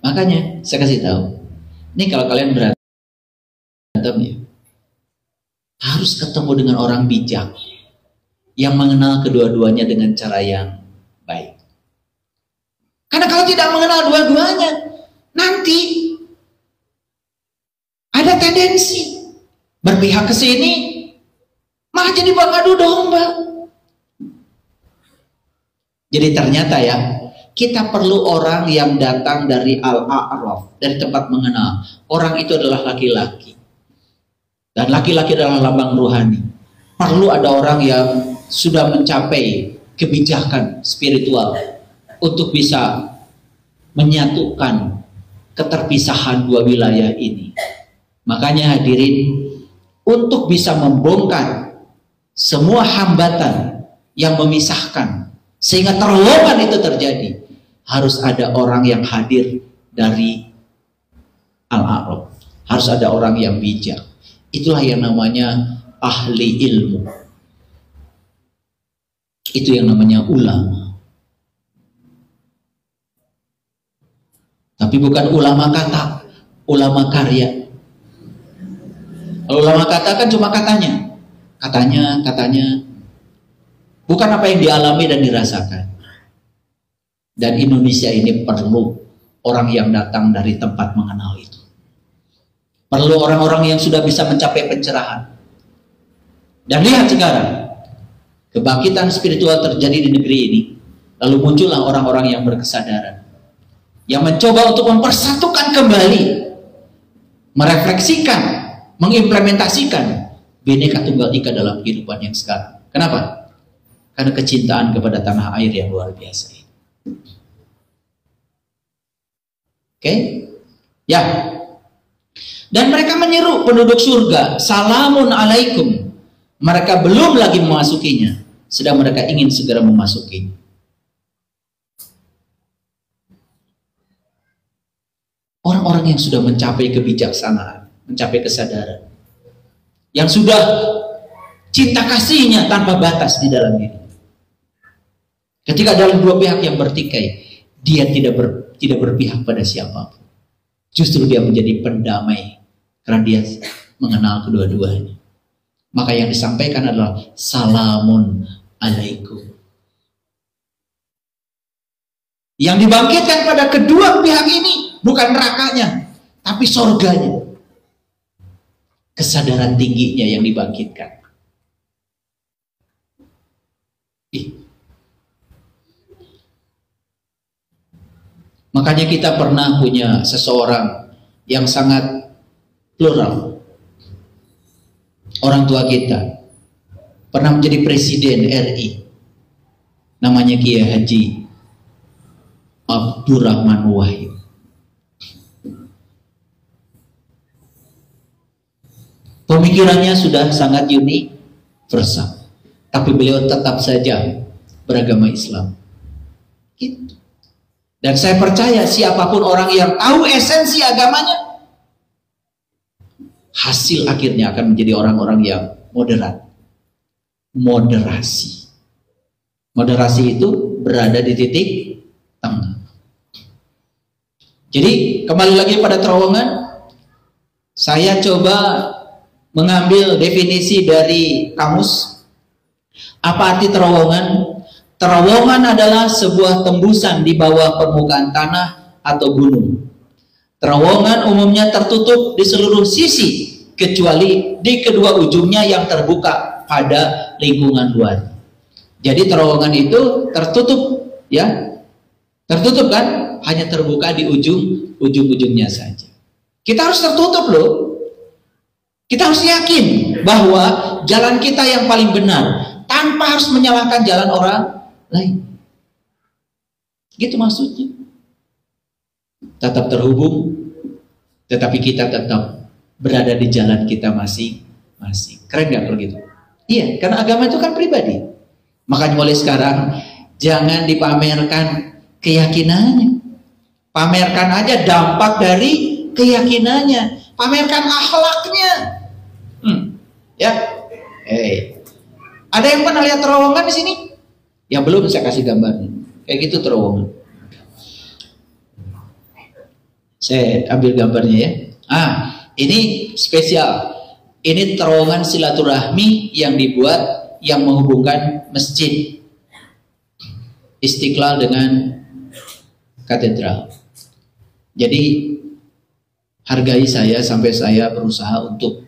Makanya saya kasih tahu, ini kalau kalian berantem ya, harus ketemu dengan orang bijak yang mengenal kedua-duanya dengan cara yang baik. Karena kalau tidak mengenal dua-duanya, nanti ada tendensi berpihak ke sini, malah jadi mengadu domba. Jadi ternyata ya, kita perlu orang yang datang dari Al-A'raf, dari tempat mengenal. Orang itu adalah laki-laki. Dan laki-laki adalah lambang rohani. Perlu ada orang yang sudah mencapai kebijakan spiritual untuk bisa menyatukan keterpisahan dua wilayah ini. Makanya hadirin, untuk bisa membongkar semua hambatan yang memisahkan sehingga terowongan itu terjadi, harus ada orang yang hadir dari Al-A'raf. Harus ada orang yang bijak. Itulah yang namanya ahli ilmu. Itu yang namanya ulama. Tapi bukan ulama kata, ulama karya. Kalau ulama kata kan cuma katanya. Katanya. Bukan apa yang dialami dan dirasakan. Dan Indonesia ini perlu orang yang datang dari tempat mengenal itu. Perlu orang-orang yang sudah bisa mencapai pencerahan. Dan lihat sekarang, kebangkitan spiritual terjadi di negeri ini. Lalu muncullah orang-orang yang berkesadaran, yang mencoba untuk mempersatukan kembali, merefleksikan, mengimplementasikan Bhinneka Tunggal Ika dalam kehidupan yang sekarang. Kenapa? Karena kecintaan kepada tanah air yang luar biasa. Oke? Ya. Dan mereka menyeru penduduk surga, salamun alaikum. Mereka belum lagi memasukinya, sedang mereka ingin segera memasukinya. Orang-orang yang sudah mencapai kebijaksanaan, mencapai kesadaran. yang sudah cinta kasihnya tanpa batas di dalam diri. Ketika dalam dua pihak yang bertikai, dia tidak berpihak pada siapapun. Justru dia menjadi pendamai karena dia mengenal kedua-duanya. Maka yang disampaikan adalah salamun alaikum. Yang dibangkitkan pada kedua pihak ini bukan nerakanya, tapi sorganya. Kesadaran tingginya yang dibangkitkan. Makanya kita pernah punya seseorang yang sangat plural. Orang tua kita pernah menjadi presiden RI. Namanya Kiai Haji Abdurrahman Wahid. Pemikirannya sudah sangat universal, tapi beliau tetap saja beragama Islam. Gitu. Dan saya percaya siapapun orang yang tahu esensi agamanya, hasil akhirnya akan menjadi orang-orang yang moderat. Moderasi. Moderasi itu berada di titik tengah. Jadi kembali lagi pada terowongan, saya coba mengambil definisi dari kamus. Apa arti terowongan? Terowongan adalah sebuah tembusan di bawah permukaan tanah atau gunung. Terowongan umumnya tertutup di seluruh sisi, kecuali di kedua ujungnya yang terbuka pada lingkungan luar. Jadi terowongan itu tertutup, ya, tertutup kan? Hanya terbuka di ujung-ujungnya saja. Kita harus tertutup loh. Kita harus yakin bahwa jalan kita yang paling benar, tanpa harus menyalahkan jalan orang lain. Gitu maksudnya. Tetap terhubung, tetapi kita tetap berada di jalan kita masing-masing. Keren gak kalau gitu? Iya, karena agama itu kan pribadi. Makanya mulai sekarang jangan dipamerkan keyakinannya. Pamerkan aja dampak dari keyakinannya. Pamerkan akhlaknya. Ya. Ada yang pernah lihat terowongan di sini? Yang belum, saya kasih gambarnya. Kayak gitu terowongan. Saya ambil gambarnya ya. Ini spesial. Ini terowongan silaturahmi yang dibuat yang menghubungkan masjid Istiqlal dengan katedral. Jadi hargai saya sampai saya berusaha untuk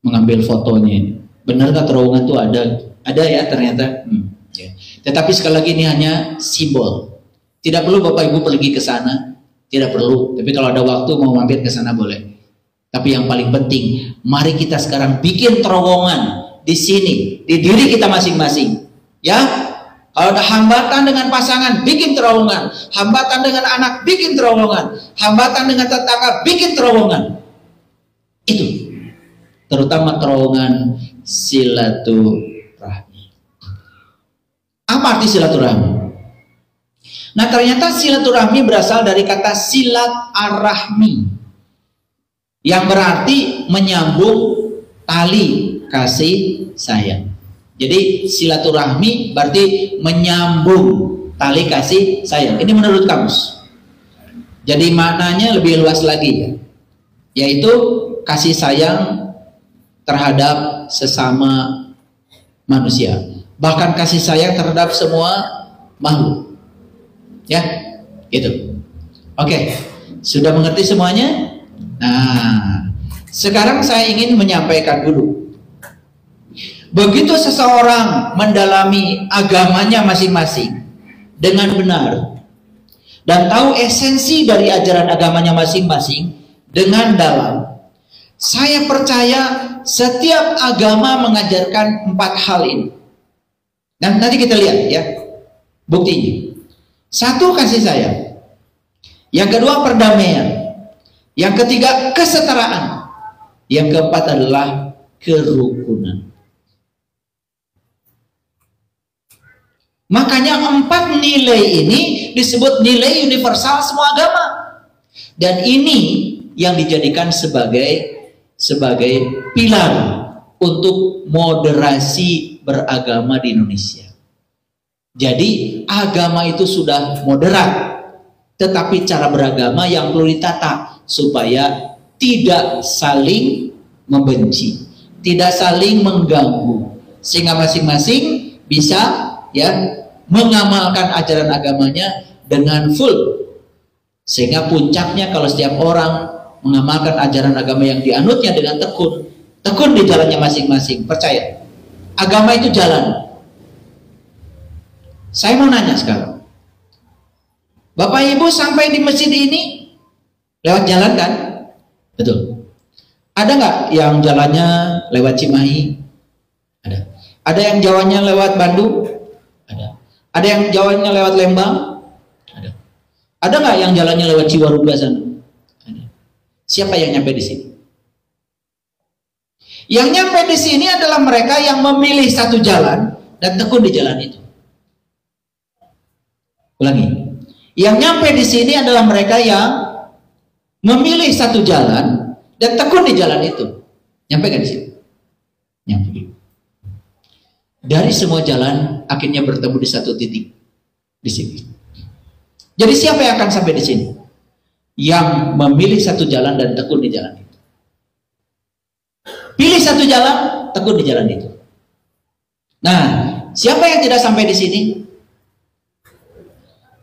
mengambil fotonya. Benar nggak terowongan itu ada? Ada ya ternyata. Ya. Tetapi sekali lagi ini hanya simbol. Tidak perlu Bapak Ibu pergi ke sana, tidak perlu. Tapi kalau ada waktu mau mampir ke sana boleh. Tapi yang paling penting, mari kita sekarang bikin terowongan di sini, di diri kita masing-masing. Ya. Kalau ada hambatan dengan pasangan, bikin terowongan. Hambatan dengan anak, bikin terowongan. Hambatan dengan tetangga, bikin terowongan. Itu. Terutama terowongan silaturahmi. Apa arti silaturahmi? Nah, ternyata silaturahmi berasal dari kata silat ar-rahmi, yang berarti menyambung tali kasih sayang. Jadi silaturahmi berarti menyambung tali kasih sayang. Ini menurut kamus. Jadi maknanya lebih luas lagi ya, yaitu kasih sayang terhadap sesama manusia, bahkan kasih sayang terhadap semua makhluk. Ya, gitu. Oke, sudah mengerti semuanya? Nah, sekarang saya ingin menyampaikan dulu. Begitu seseorang mendalami agamanya masing-masing dengan benar dan tahu esensi dari ajaran agamanya masing-masing dengan dalam, saya percaya setiap agama mengajarkan 4 hal ini. Dan nanti kita lihat ya buktinya. 1, kasih sayang. Yang kedua, perdamaian. Yang ketiga, kesetaraan. Yang keempat adalah kerukunan. Makanya 4 nilai ini disebut nilai universal semua agama. Dan ini yang dijadikan sebagai sebagai pilar untuk moderasi beragama di Indonesia. Jadi agama itu sudah moderat, tetapi cara beragama yang perlu ditata supaya tidak saling membenci, tidak saling mengganggu, sehingga masing-masing bisa ya mengamalkan ajaran agamanya dengan full. Sehingga puncaknya kalau setiap orang mengamalkan ajaran agama yang dianutnya dengan tekun di jalannya masing-masing. Percaya, agama itu jalan. Saya mau nanya sekarang, Bapak Ibu sampai di masjid ini lewat jalan kan? Betul. Ada nggak yang jalannya lewat Cimahi? Ada. Ada yang jalannya lewat Bandung? Ada. Ada yang jalannya lewat Lembang? Ada. Ada nggak yang jalannya lewat Ciwaruga sana? Ada. Siapa yang nyampe di sini? Yang nyampe di sini adalah mereka yang memilih satu jalan dan tekun di jalan itu. Ulangi. Yang nyampe di sini adalah mereka yang memilih satu jalan dan tekun di jalan itu. Nyampe kan di sini? Nyampe. Dari semua jalan akhirnya bertemu di satu titik di sini. Jadi siapa yang akan sampai di sini? Yang memilih satu jalan dan tekun di jalan itu. Pilih satu jalan, tekun di jalan itu. Nah, siapa yang tidak sampai di sini?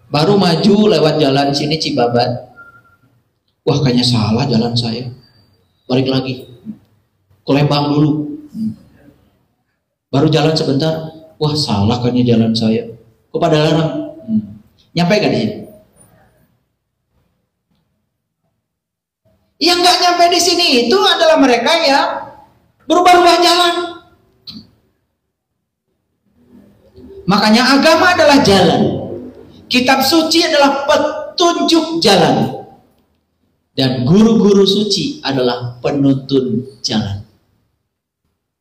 Baru maju lewat jalan sini Cibabat. Wah, kayaknya salah jalan saya. Balik lagi. Ke Lembang dulu. Baru jalan sebentar. Wah, salah kayaknya jalan saya. Ke Padalarang. Nyampe gak di sini? Yang nggak nyampe di sini itu adalah mereka yang berubah-ubah jalan. Makanya agama adalah jalan. Kitab suci adalah petunjuk jalan. Dan guru-guru suci adalah penuntun jalan.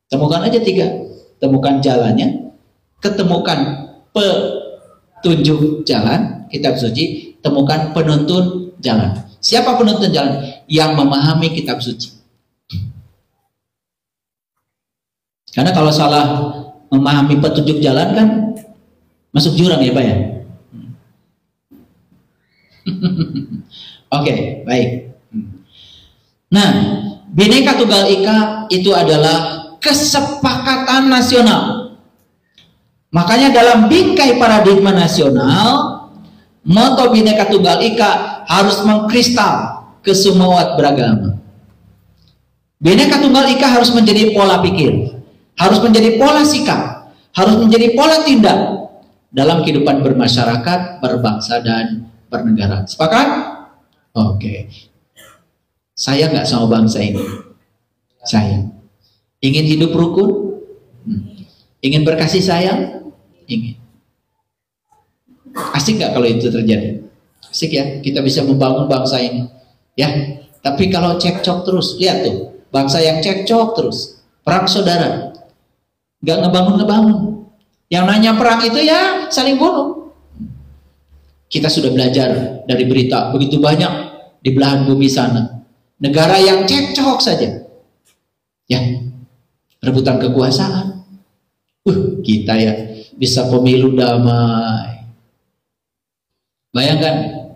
Temukan aja 3. Temukan jalannya, ketemukan petunjuk jalan, kitab suci, temukan penuntun jalan. Siapa penuntun jalan? Yang memahami kitab suci. Karena kalau salah memahami petunjuk jalan kan masuk jurang ya Pak ya. Oke, baik. Nah, Bhinneka Tunggal Ika itu adalah kesepakatan nasional. Makanya dalam bingkai paradigma nasional, moto Bhinneka Tunggal Ika harus mengkristal ke semua umat beragama. Bhinneka Tunggal Ika harus menjadi pola pikir, harus menjadi pola sikap, harus menjadi pola tindak dalam kehidupan bermasyarakat, berbangsa, dan bernegara. Sepakat? Oke. Saya nggak sama bangsa ini. Saya ingin hidup rukun, ingin berkasih sayang, ingin. Asik nggak kalau itu terjadi? Asik ya, kita bisa membangun bangsa ini. Ya, tapi kalau cekcok terus, lihat tuh, bangsa yang cekcok terus, perang saudara, nggak ngebangun. Yang nanya perang itu ya saling bunuh. Kita sudah belajar dari berita begitu banyak di belahan bumi sana, negara yang cekcok saja, ya, rebutan kekuasaan. Kita ya bisa pemilu damai. Bayangkan,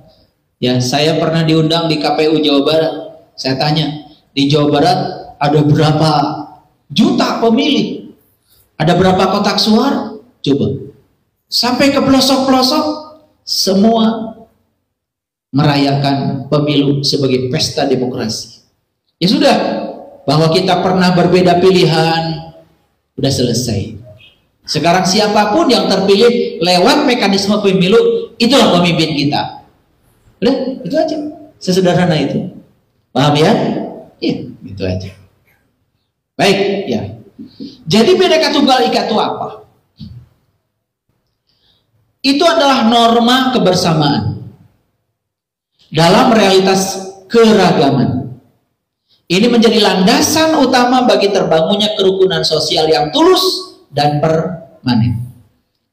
ya, saya pernah diundang di KPU Jawa Barat. Saya tanya, di Jawa Barat ada berapa juta pemilih? Ada berapa kotak suara? Coba, sampai ke pelosok-pelosok. Semua merayakan pemilu sebagai pesta demokrasi. Ya sudah, bahwa kita pernah berbeda pilihan, udah selesai. Sekarang siapapun yang terpilih lewat mekanisme pemilu, itulah pemimpin kita. Udah, itu aja. Sesederhana itu. Paham ya? Iya, itu aja. Baik, ya. Jadi Bhinneka Tunggal Ika itu apa? Itu adalah norma kebersamaan dalam realitas keragaman. Ini menjadi landasan utama bagi terbangunnya kerukunan sosial yang tulus dan permanen.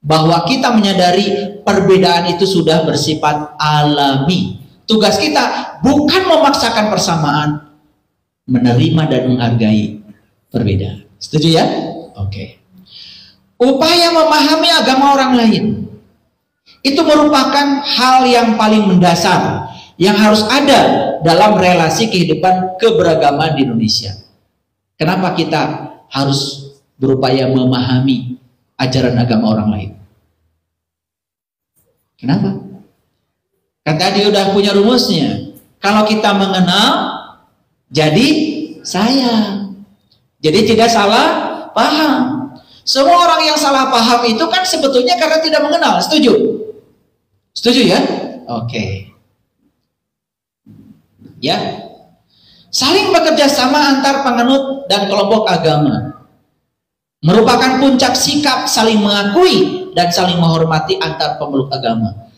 Bahwa kita menyadari perbedaan itu sudah bersifat alami. Tugas kita bukan memaksakan persamaan, menerima dan menghargai perbedaan. Setuju ya? Oke. Upaya memahami agama orang lain itu merupakan hal yang paling mendasar yang harus ada dalam relasi kehidupan keberagaman di Indonesia. Kenapa kita harus berupaya memahami ajaran agama orang lain? Kenapa? Kan tadi udah punya rumusnya. Kalau kita mengenal, jadi sayang. Jadi tidak salah paham. Semua orang yang salah paham itu kan sebetulnya karena tidak mengenal. Setuju? Setuju ya? Oke. Ya. Saling bekerja sama antar penganut dan kelompok agama merupakan puncak sikap saling mengakui dan saling menghormati antar pemeluk agama.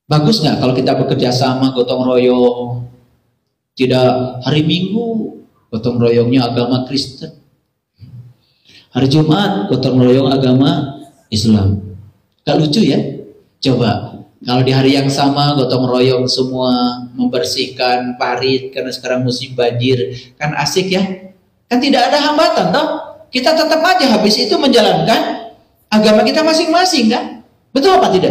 Bagus nggak kalau kita bekerja sama, gotong royong? Tidak hari Minggu gotong royongnya agama Kristen, hari Jumat gotong royong agama Islam. Gak lucu ya? Coba kalau di hari yang sama gotong royong semua membersihkan parit karena sekarang musim banjir, kan asik ya? Kan tidak ada hambatan toh? Kita tetap aja habis itu menjalankan agama kita masing-masing kan? Betul apa tidak?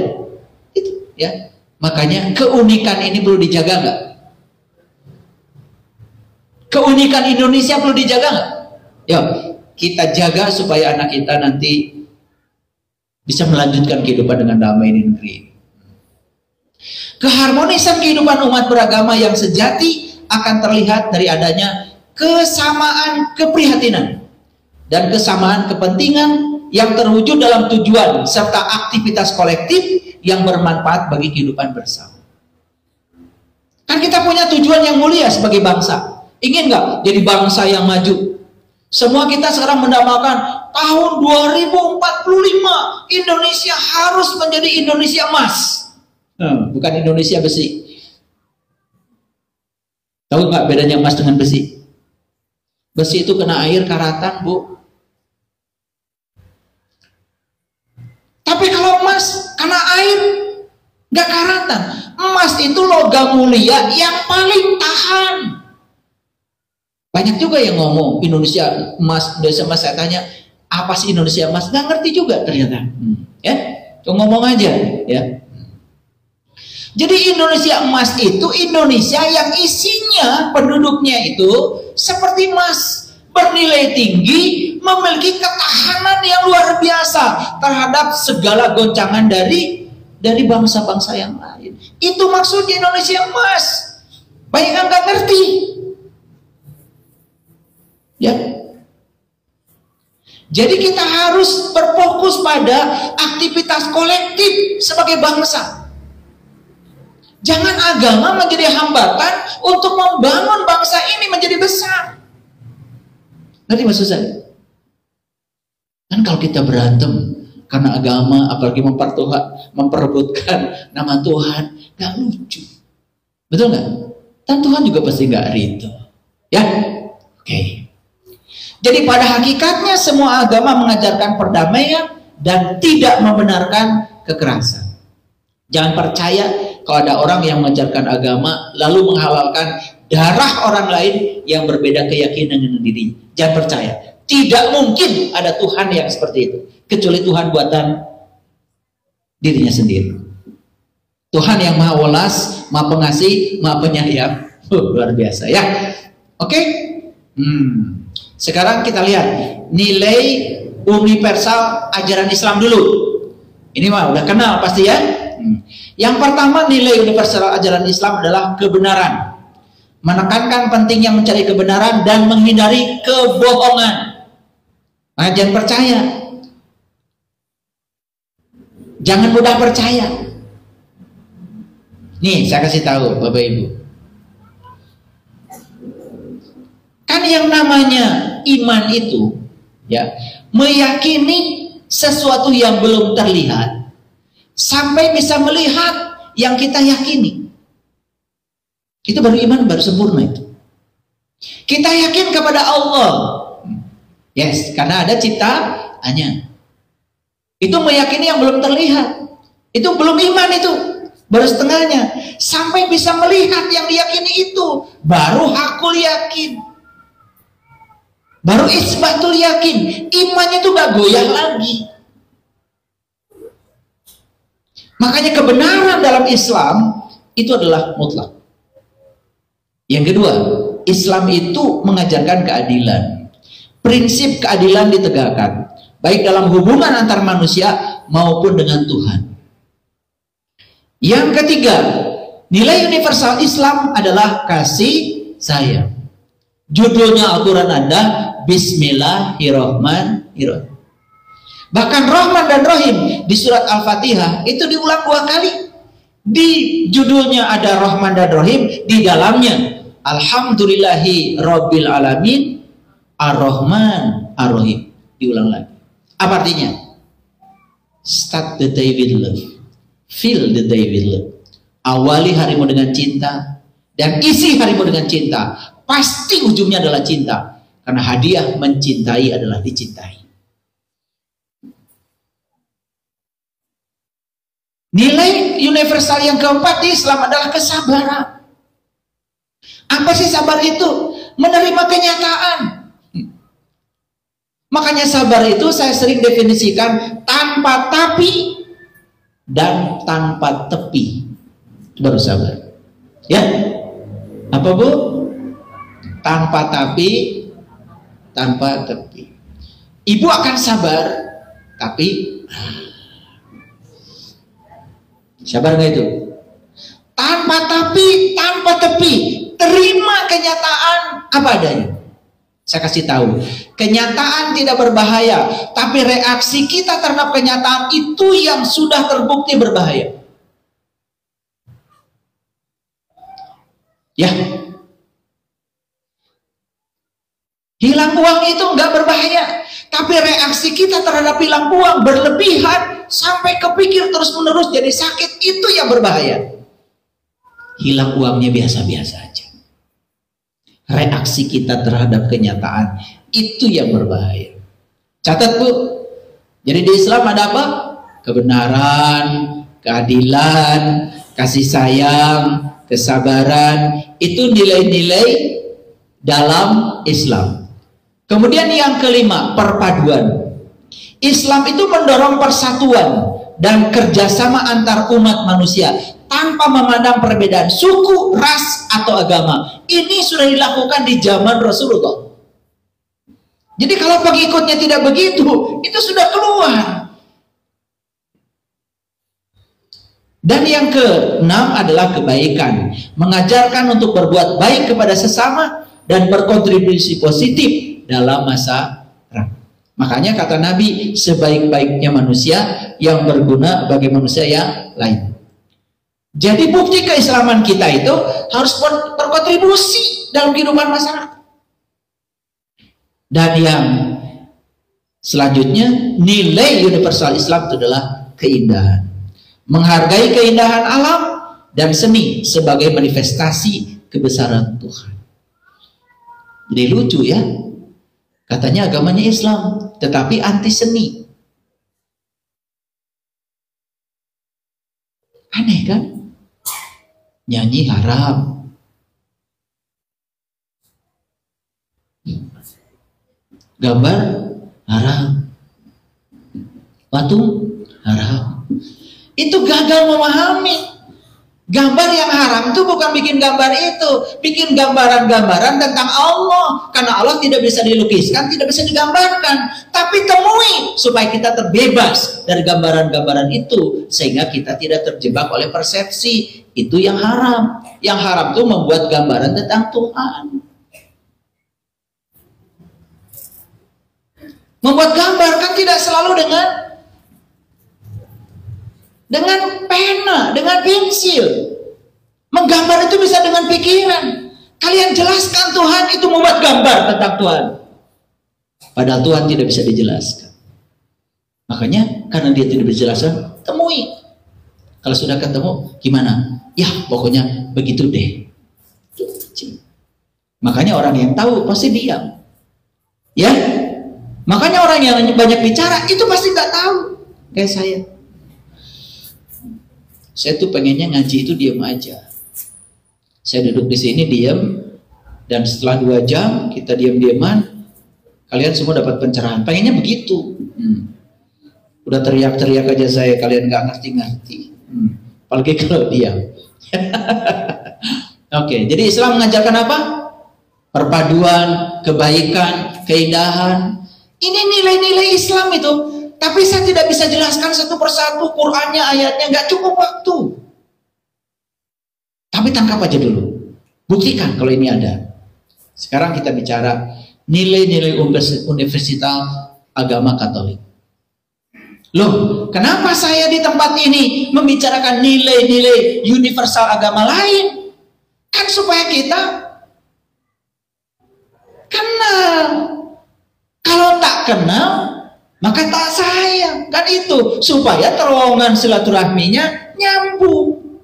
Itu ya. Makanya keunikan ini perlu dijaga nggak? Keunikan Indonesia perlu dijaga nggak? Ya, kita jaga supaya anak kita nanti bisa melanjutkan kehidupan dengan damai di negeri ini. Keharmonisan kehidupan umat beragama yang sejati akan terlihat dari adanya kesamaan keprihatinan dan kesamaan kepentingan yang terwujud dalam tujuan serta aktivitas kolektif yang bermanfaat bagi kehidupan bersama. Kan kita punya tujuan yang mulia sebagai bangsa. Ingin nggak jadi bangsa yang maju? Semua kita sekarang mendambakan tahun 2045 Indonesia harus menjadi Indonesia emas. Bukan Indonesia besi. Tahu nggak bedanya emas dengan besi? Besi itu kena air karatan, Bu. Tapi kalau emas kena air nggak karatan. Emas itu logam mulia yang paling tahan. Banyak juga yang ngomong Indonesia emas, Indonesia emas. Saya tanya, apa sih Indonesia emas? Nggak ngerti juga ternyata. Ya, tuh ngomong aja. Ya. Jadi Indonesia emas itu Indonesia yang isinya penduduknya itu seperti emas, bernilai tinggi, memiliki ketahanan yang luar biasa terhadap segala goncangan dari bangsa-bangsa yang lain. Itu maksudnya Indonesia emas. Banyak yang nggak ngerti. Ya. Jadi kita harus berfokus pada aktivitas kolektif sebagai bangsa. Jangan agama menjadi hambatan untuk membangun bangsa ini menjadi besar. Ngerti maksud saya? Kan kalau kita berantem karena agama, apalagi memperebutkan nama Tuhan, gak lucu. Betul nggak? Dan Tuhan juga pasti gak ridho. Ya? Oke. Jadi pada hakikatnya semua agama mengajarkan perdamaian dan tidak membenarkan kekerasan. Jangan percaya kalau ada orang yang mengajarkan agama lalu menghalalkan darah orang lain yang berbeda keyakinan dengan dirinya. Jangan percaya. Tidak mungkin ada Tuhan yang seperti itu. Kecuali Tuhan buatan dirinya sendiri. Tuhan yang maha welas, maha pengasih, maha penyayang. Luar biasa ya. Oke? Sekarang kita lihat nilai universal ajaran Islam dulu. Ini mah udah kenal pasti ya. Yang pertama, nilai universal ajaran Islam adalah kebenaran. Menekankan pentingnya mencari kebenaran dan menghindari kebohongan. Nah, jangan percaya. Jangan mudah percaya. Nih, saya kasih tahu Bapak Ibu. Kan yang namanya iman itu ya, meyakini sesuatu yang belum terlihat sampai bisa melihat yang kita yakini. Itu baru iman, baru sempurna itu. Kita yakin kepada Allah. Yes, karena ada ciptaannya. Itu meyakini yang belum terlihat. Itu belum iman itu. Baru setengahnya. Sampai bisa melihat yang diyakini itu. Baru hakul yakin. Baru isbatul yakin, imannya itu gak goyah lagi. Makanya kebenaran dalam Islam itu adalah mutlak. Yang kedua, Islam itu mengajarkan keadilan. Prinsip keadilan ditegakkan, baik dalam hubungan antar manusia maupun dengan Tuhan. Yang ketiga, nilai universal Islam adalah kasih sayang. Judulnya Al-Quran ada Bismillahirrahmanirrahim. Bahkan Rahman dan Rahim di surat Al-Fatihah itu diulang 2 kali. Di judulnya ada Rahman dan Rahim, di dalamnya Alhamdulillahi Rabbil Alamin Ar-Rahman Ar-Rahim. Diulang lagi. Apa artinya? Start the day with love, fill the day with love. Awali harimu dengan cinta dan isi harimu dengan cinta. Pasti ujungnya adalah cinta, karena hadiah mencintai adalah dicintai. Nilai universal yang keempat di Islam adalah kesabaran. Apa sih sabar itu? Menerima kenyataan. Makanya sabar itu saya sering definisikan tanpa tapi dan tanpa tepi. Baru sabar. Ya? Apa Bu? Tanpa tapi, tanpa tepi. Ibu akan sabar, tapi sabar nggak itu? Tanpa tapi, tanpa tepi. Terima kenyataan apa adanya. Saya kasih tahu, kenyataan tidak berbahaya, tapi reaksi kita terhadap kenyataan itu yang sudah terbukti berbahaya. Ya, hilang uang itu nggak berbahaya, tapi reaksi kita terhadap hilang uang berlebihan sampai kepikir terus-menerus jadi sakit, itu yang berbahaya. Hilang uangnya biasa-biasa aja. Reaksi kita terhadap kenyataan itu yang berbahaya. Catat Bu. Jadi di Islam ada apa? Kebenaran, keadilan, kasih sayang, kesabaran. Itu nilai-nilai dalam Islam. Kemudian yang kelima, perpaduan. Islam itu mendorong persatuan dan kerjasama antar umat manusia tanpa memandang perbedaan suku, ras, atau agama. Ini sudah dilakukan di zaman Rasulullah. Jadi kalau pengikutnya tidak begitu, itu sudah keluar. Dan yang keenam adalah kebaikan. Mengajarkan untuk berbuat baik kepada sesama dan berkontribusi positif dalam masa perang. Makanya kata Nabi, sebaik-baiknya manusia yang berguna bagi manusia yang lain. Jadi bukti keislaman kita itu harus berkontribusi dalam kehidupan masyarakat. Dan yang selanjutnya, nilai universal Islam itu adalah keindahan. Menghargai keindahan alam dan seni sebagai manifestasi kebesaran Tuhan. Jadi lucu ya, katanya agamanya Islam, tetapi anti seni. Aneh kan? Nyanyi haram, gambar haram, patung haram. Itu gagal memahami. Gambar yang haram itu bukan bikin gambar itu, bikin gambaran-gambaran tentang Allah. Karena Allah tidak bisa dilukiskan, tidak bisa digambarkan. Tapi temui supaya kita terbebas dari gambaran-gambaran itu, sehingga kita tidak terjebak oleh persepsi. Itu yang haram. Yang haram itu membuat gambaran tentang Tuhan. Membuat gambar kan tidak selalu dengan pena, dengan pensil. Menggambar itu bisa dengan pikiran. Kalian jelaskan Tuhan itu membuat gambar tentang Tuhan. Padahal Tuhan tidak bisa dijelaskan. Makanya karena dia tidak bisa dijelaskan, temui. Kalau sudah ketemu, gimana? Ya pokoknya begitu deh. Makanya orang yang tahu pasti diam. Ya, makanya orang yang banyak bicara itu pasti nggak tahu. Kayak saya. Saya tuh pengennya ngaji itu diam aja. Saya duduk di sini diam, dan setelah 2 jam kita diam-diaman, Kalian semua dapat pencerahan. Pengennya begitu. Udah teriak-teriak aja saya, kalian nggak ngerti-ngerti. Apalagi kalau diam. Oke, jadi Islam mengajarkan apa? Perpaduan, kebaikan, keindahan. Ini nilai-nilai Islam itu. Tapi saya tidak bisa jelaskan satu persatu Qur'annya, ayatnya, nggak cukup waktu. Tapi tangkap aja dulu. Buktikan kalau ini ada. Sekarang kita bicara nilai-nilai Universitas Agama Katolik. Loh, kenapa saya di tempat ini membicarakan nilai-nilai universal agama lain? Kan supaya kita kenal. Kalau tak kenal, maka tak sayang. Kan itu, supaya terowongan silaturahminya nyambung.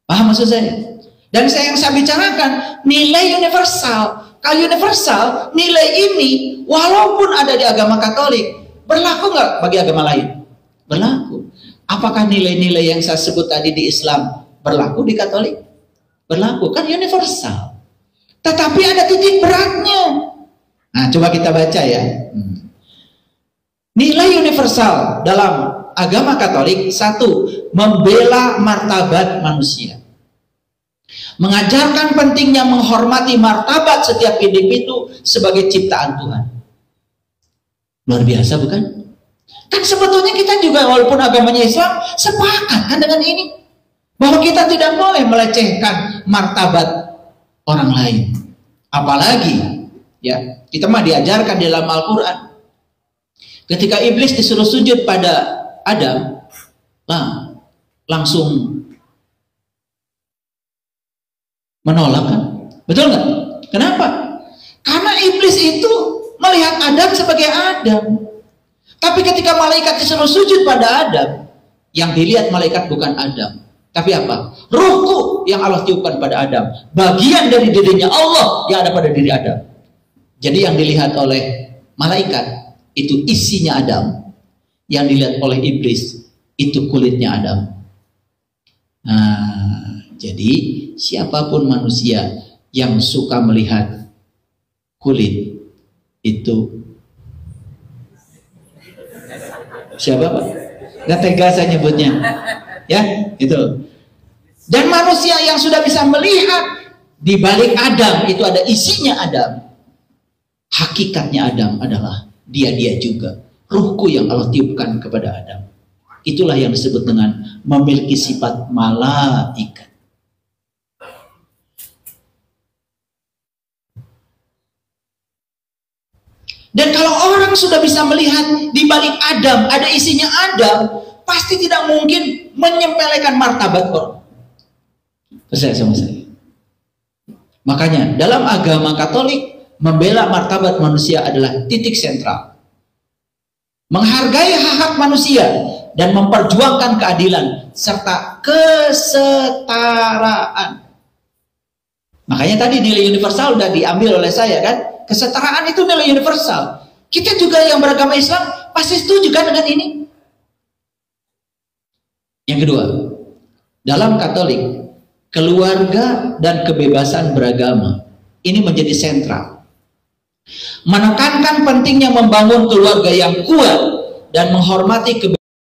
Paham maksud saya? Dan yang saya bicarakan nilai universal. Kalau universal, nilai ini walaupun ada di agama Katolik, berlaku nggak bagi agama lain? Berlaku. Apakah nilai-nilai yang saya sebut tadi di Islam berlaku di Katolik? Berlaku, kan universal. Tetapi ada titik beratnya. Nah, coba kita baca ya. Nilai universal dalam agama Katolik, satu, membela martabat manusia. Mengajarkan pentingnya menghormati martabat setiap individu sebagai ciptaan Tuhan. Luar biasa bukan? Kan sebetulnya kita juga walaupun agamanya Islam sepakat kan dengan ini. Bahwa kita tidak boleh melecehkan martabat orang lain. Apalagi ya, kita mah diajarkan di dalam Al-Quran. Ketika iblis disuruh sujud pada Adam, langsung menolak kan? Betul nggak? Kenapa? Karena iblis itu melihat Adam sebagai Adam. Tapi ketika malaikat disuruh sujud pada Adam, yang dilihat malaikat bukan Adam. Tapi apa? Ruhku yang Allah tiupkan pada Adam. Bagian dari dirinya Allah yang ada pada diri Adam. Jadi yang dilihat oleh malaikat itu isinya Adam. Yang dilihat oleh iblis itu kulitnya Adam. Nah, jadi siapapun manusia yang suka melihat kulit itu siapa Pak? Gak tega saya nyebutnya. Ya, itu. Dan manusia yang sudah bisa melihat di balik Adam itu ada isinya Adam. Hakikatnya Adam adalah dia juga. Ruhku yang Allah tiupkan kepada Adam. Itulah yang disebut dengan memiliki sifat malaikat. Dan kalau orang sudah bisa melihat di balik Adam ada isinya Adam, pasti tidak mungkin menyepelekan martabat orang. Percaya sama saya. Makanya dalam agama Katolik membela martabat manusia adalah titik sentral. Menghargai hak-hak manusia dan memperjuangkan keadilan serta kesetaraan. Makanya tadi nilai universal sudah diambil oleh saya kan? Kesetaraan itu nilai universal. Kita juga yang beragama Islam pasti setuju kan dengan ini? Yang kedua, dalam Katolik, keluarga dan kebebasan beragama ini menjadi sentral. Menekankan pentingnya membangun keluarga yang kuat dan menghormati kebebasan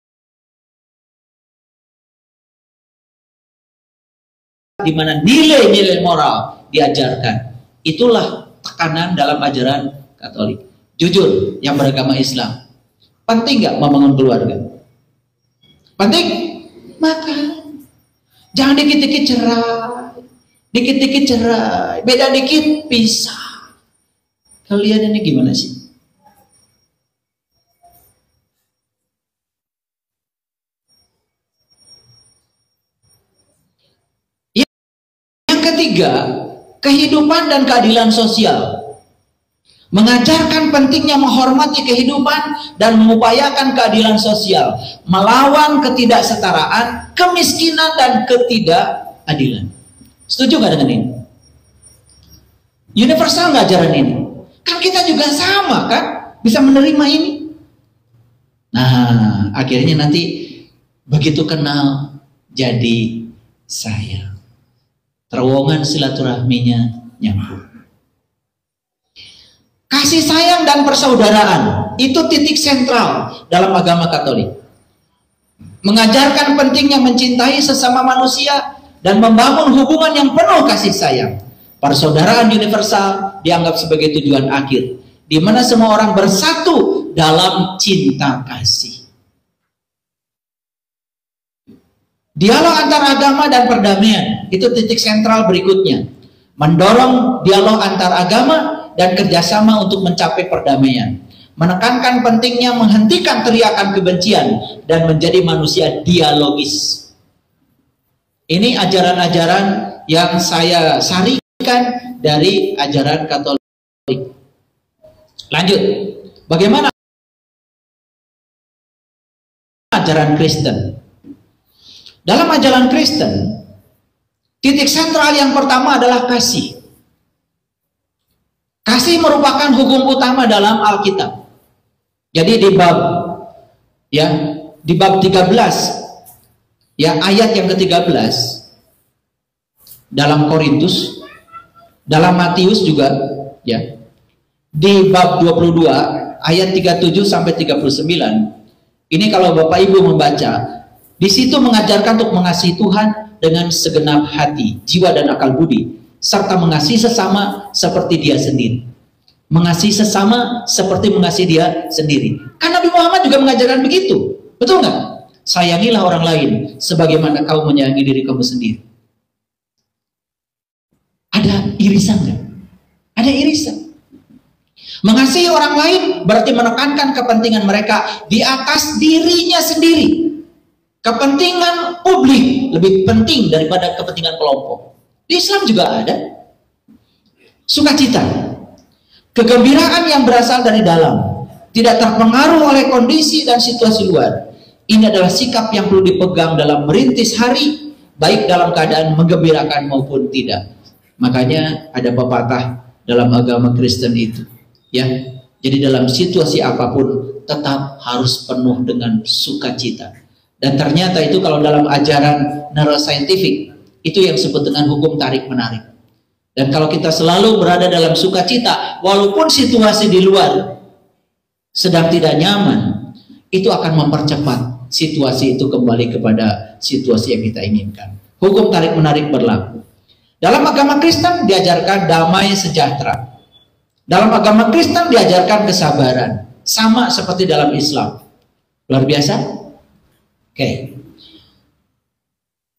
di mana nilai-nilai moral diajarkan. Itulah tekanan dalam ajaran Katolik. Jujur, yang beragama Islam, penting nggak membangun keluarga? Penting? Maka jangan dikit-dikit cerai, beda dikit pisah. Kalian ini gimana sih? Yang ketiga, kehidupan dan keadilan sosial. Mengajarkan pentingnya menghormati kehidupan dan mengupayakan keadilan sosial, melawan ketidaksetaraan, kemiskinan dan ketidakadilan. Setuju nggak dengan ini? Universal nggak ajaran ini? Kan kita juga sama kan, bisa menerima ini. Nah, akhirnya nanti begitu kenal jadi sayang. Terowongan silaturahminya nyambung. Kasih sayang dan persaudaraan itu titik sentral dalam agama Katolik. Mengajarkan pentingnya mencintai sesama manusia dan membangun hubungan yang penuh kasih sayang. Persaudaraan universal dianggap sebagai tujuan akhir, di mana semua orang bersatu dalam cinta kasih. Dialog antar agama dan perdamaian itu titik sentral berikutnya. Mendorong dialog antar agama dan kerjasama untuk mencapai perdamaian. Menekankan pentingnya menghentikan teriakan kebencian dan menjadi manusia dialogis. Ini ajaran-ajaran yang saya sarikan dari ajaran Katolik. Lanjut, bagaimana ajaran Kristen? Dalam ajaran Kristen, titik sentral yang pertama adalah kasih. Kasih merupakan hukum utama dalam Alkitab. Jadi di bab 13 ayat yang ke-13 dalam Korintus, dalam Matius juga di bab 22 ayat 37 sampai 39. Ini kalau Bapak Ibu membaca, di situ mengajarkan untuk mengasihi Tuhan dengan segenap hati, jiwa dan akal budi, serta mengasihi sesama seperti dia sendiri. Mengasihi sesama seperti mengasihi dia sendiri. Kan Nabi Muhammad juga mengajarkan begitu. Betul nggak? Sayangilah orang lain sebagaimana kau menyayangi diri kamu sendiri. Ada irisan nggak? Ada irisan. Mengasihi orang lain berarti menekankan kepentingan mereka di atas dirinya sendiri. Kepentingan publik lebih penting daripada kepentingan kelompok. Di Islam juga ada. Sukacita, kegembiraan yang berasal dari dalam, tidak terpengaruh oleh kondisi dan situasi luar. Ini adalah sikap yang perlu dipegang dalam merintis hari, baik dalam keadaan menggembirakan maupun tidak. Makanya ada pepatah dalam agama Kristen itu, ya. Jadi dalam situasi apapun tetap harus penuh dengan sukacita. Dan ternyata itu kalau dalam ajaran neuroscientific itu yang disebut dengan hukum tarik-menarik. Dan kalau kita selalu berada dalam sukacita, walaupun situasi di luar sedang tidak nyaman, itu akan mempercepat situasi itu kembali kepada situasi yang kita inginkan. Hukum tarik-menarik berlaku. Dalam agama Kristen diajarkan damai sejahtera. Dalam agama Kristen diajarkan kesabaran. Sama seperti dalam Islam. Luar biasa? Oke.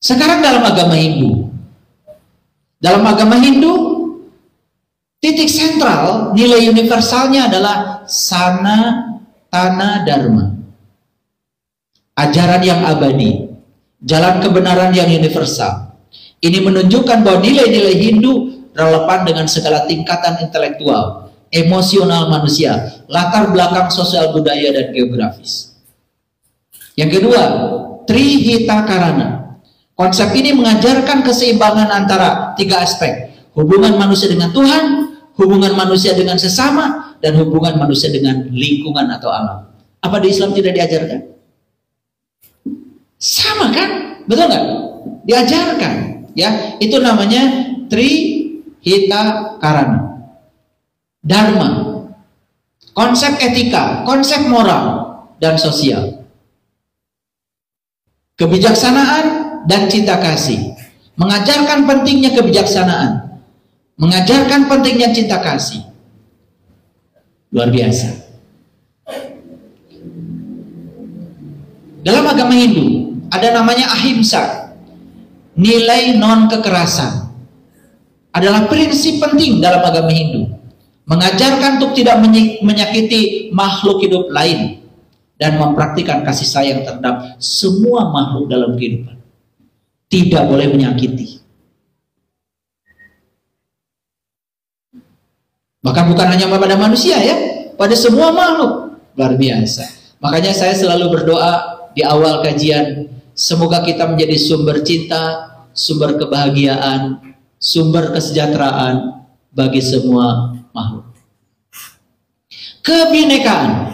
Sekarang dalam agama Hindu. Dalam agama Hindu, titik sentral, nilai universalnya adalah sana, tana, dharma. Ajaran yang abadi, jalan kebenaran yang universal. Ini menunjukkan bahwa nilai-nilai Hindu relevan dengan segala tingkatan intelektual, emosional manusia, latar belakang sosial budaya dan geografis. Yang kedua, Trihita Karana. Konsep ini mengajarkan keseimbangan antara tiga aspek. Hubungan manusia dengan Tuhan, hubungan manusia dengan sesama, dan hubungan manusia dengan lingkungan atau alam. Apa di Islam tidak diajarkan? Sama kan? Betul nggak? Diajarkan. Ya, itu namanya Trihita Karana. Dharma. Konsep etika, konsep moral, dan sosial. Kebijaksanaan dan cinta kasih. Mengajarkan pentingnya kebijaksanaan. Mengajarkan pentingnya cinta kasih. Luar biasa. Dalam agama Hindu ada namanya ahimsa. Nilai non kekerasan. Adalah prinsip penting dalam agama Hindu. Mengajarkan untuk tidak menyakiti makhluk hidup lain. Dan mempraktikkan kasih sayang terhadap semua makhluk dalam kehidupan. Tidak boleh menyakiti. Bahkan bukan hanya pada manusia ya, pada semua makhluk. Luar biasa. Makanya saya selalu berdoa di awal kajian, semoga kita menjadi sumber cinta, sumber kebahagiaan, sumber kesejahteraan bagi semua makhluk. Kebinekaan.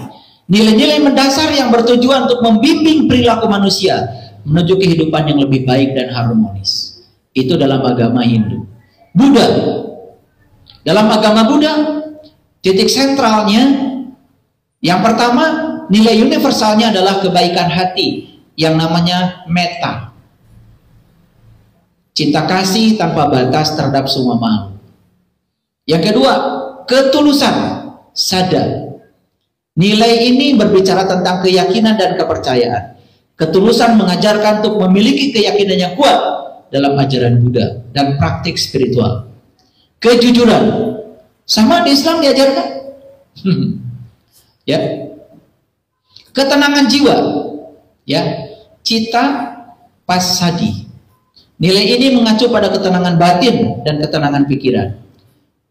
Nilai-nilai mendasar yang bertujuan untuk membimbing perilaku manusia menuju kehidupan yang lebih baik dan harmonis. Itu dalam agama Hindu. Buddha. Dalam agama Buddha, Titik sentralnya, yang pertama, nilai universalnya adalah kebaikan hati yang namanya meta. Cinta kasih tanpa batas terhadap semua makhluk. Yang kedua, ketulusan, sada. Nilai ini berbicara tentang keyakinan dan kepercayaan. Ketulusan mengajarkan untuk memiliki keyakinan yang kuat dalam ajaran Buddha dan praktik spiritual. Kejujuran, sama di Islam diajarkan. Ya. Ketenangan jiwa, ya. Cita pasadi. Nilai ini mengacu pada ketenangan batin dan ketenangan pikiran.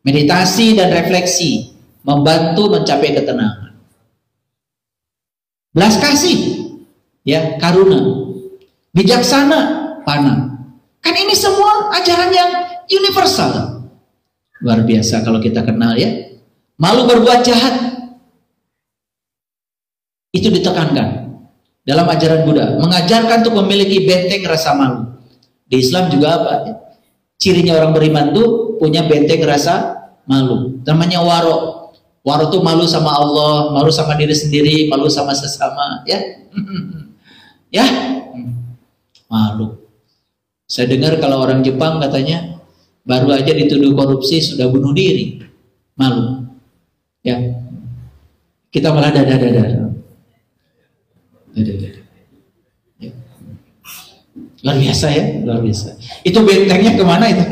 Meditasi dan refleksi membantu mencapai ketenangan. Belas kasih, ya, karuna. Bijaksana, pana. Kan ini semua ajaran yang universal. Luar biasa kalau kita kenal, ya. Malu berbuat jahat, itu ditekankan dalam ajaran Buddha, mengajarkan untuk memiliki benteng rasa malu. Di Islam juga apa? Cirinya orang beriman tuh punya benteng rasa malu. Namanya waro. Waro tuh malu sama Allah, malu sama diri sendiri, malu sama sesama, ya. Ya, malu. Saya dengar kalau orang Jepang katanya baru aja dituduh korupsi sudah bunuh diri, malu. Ya, kita malah dada-dada. Luar biasa, ya, luar biasa. Itu bentengnya kemana itu?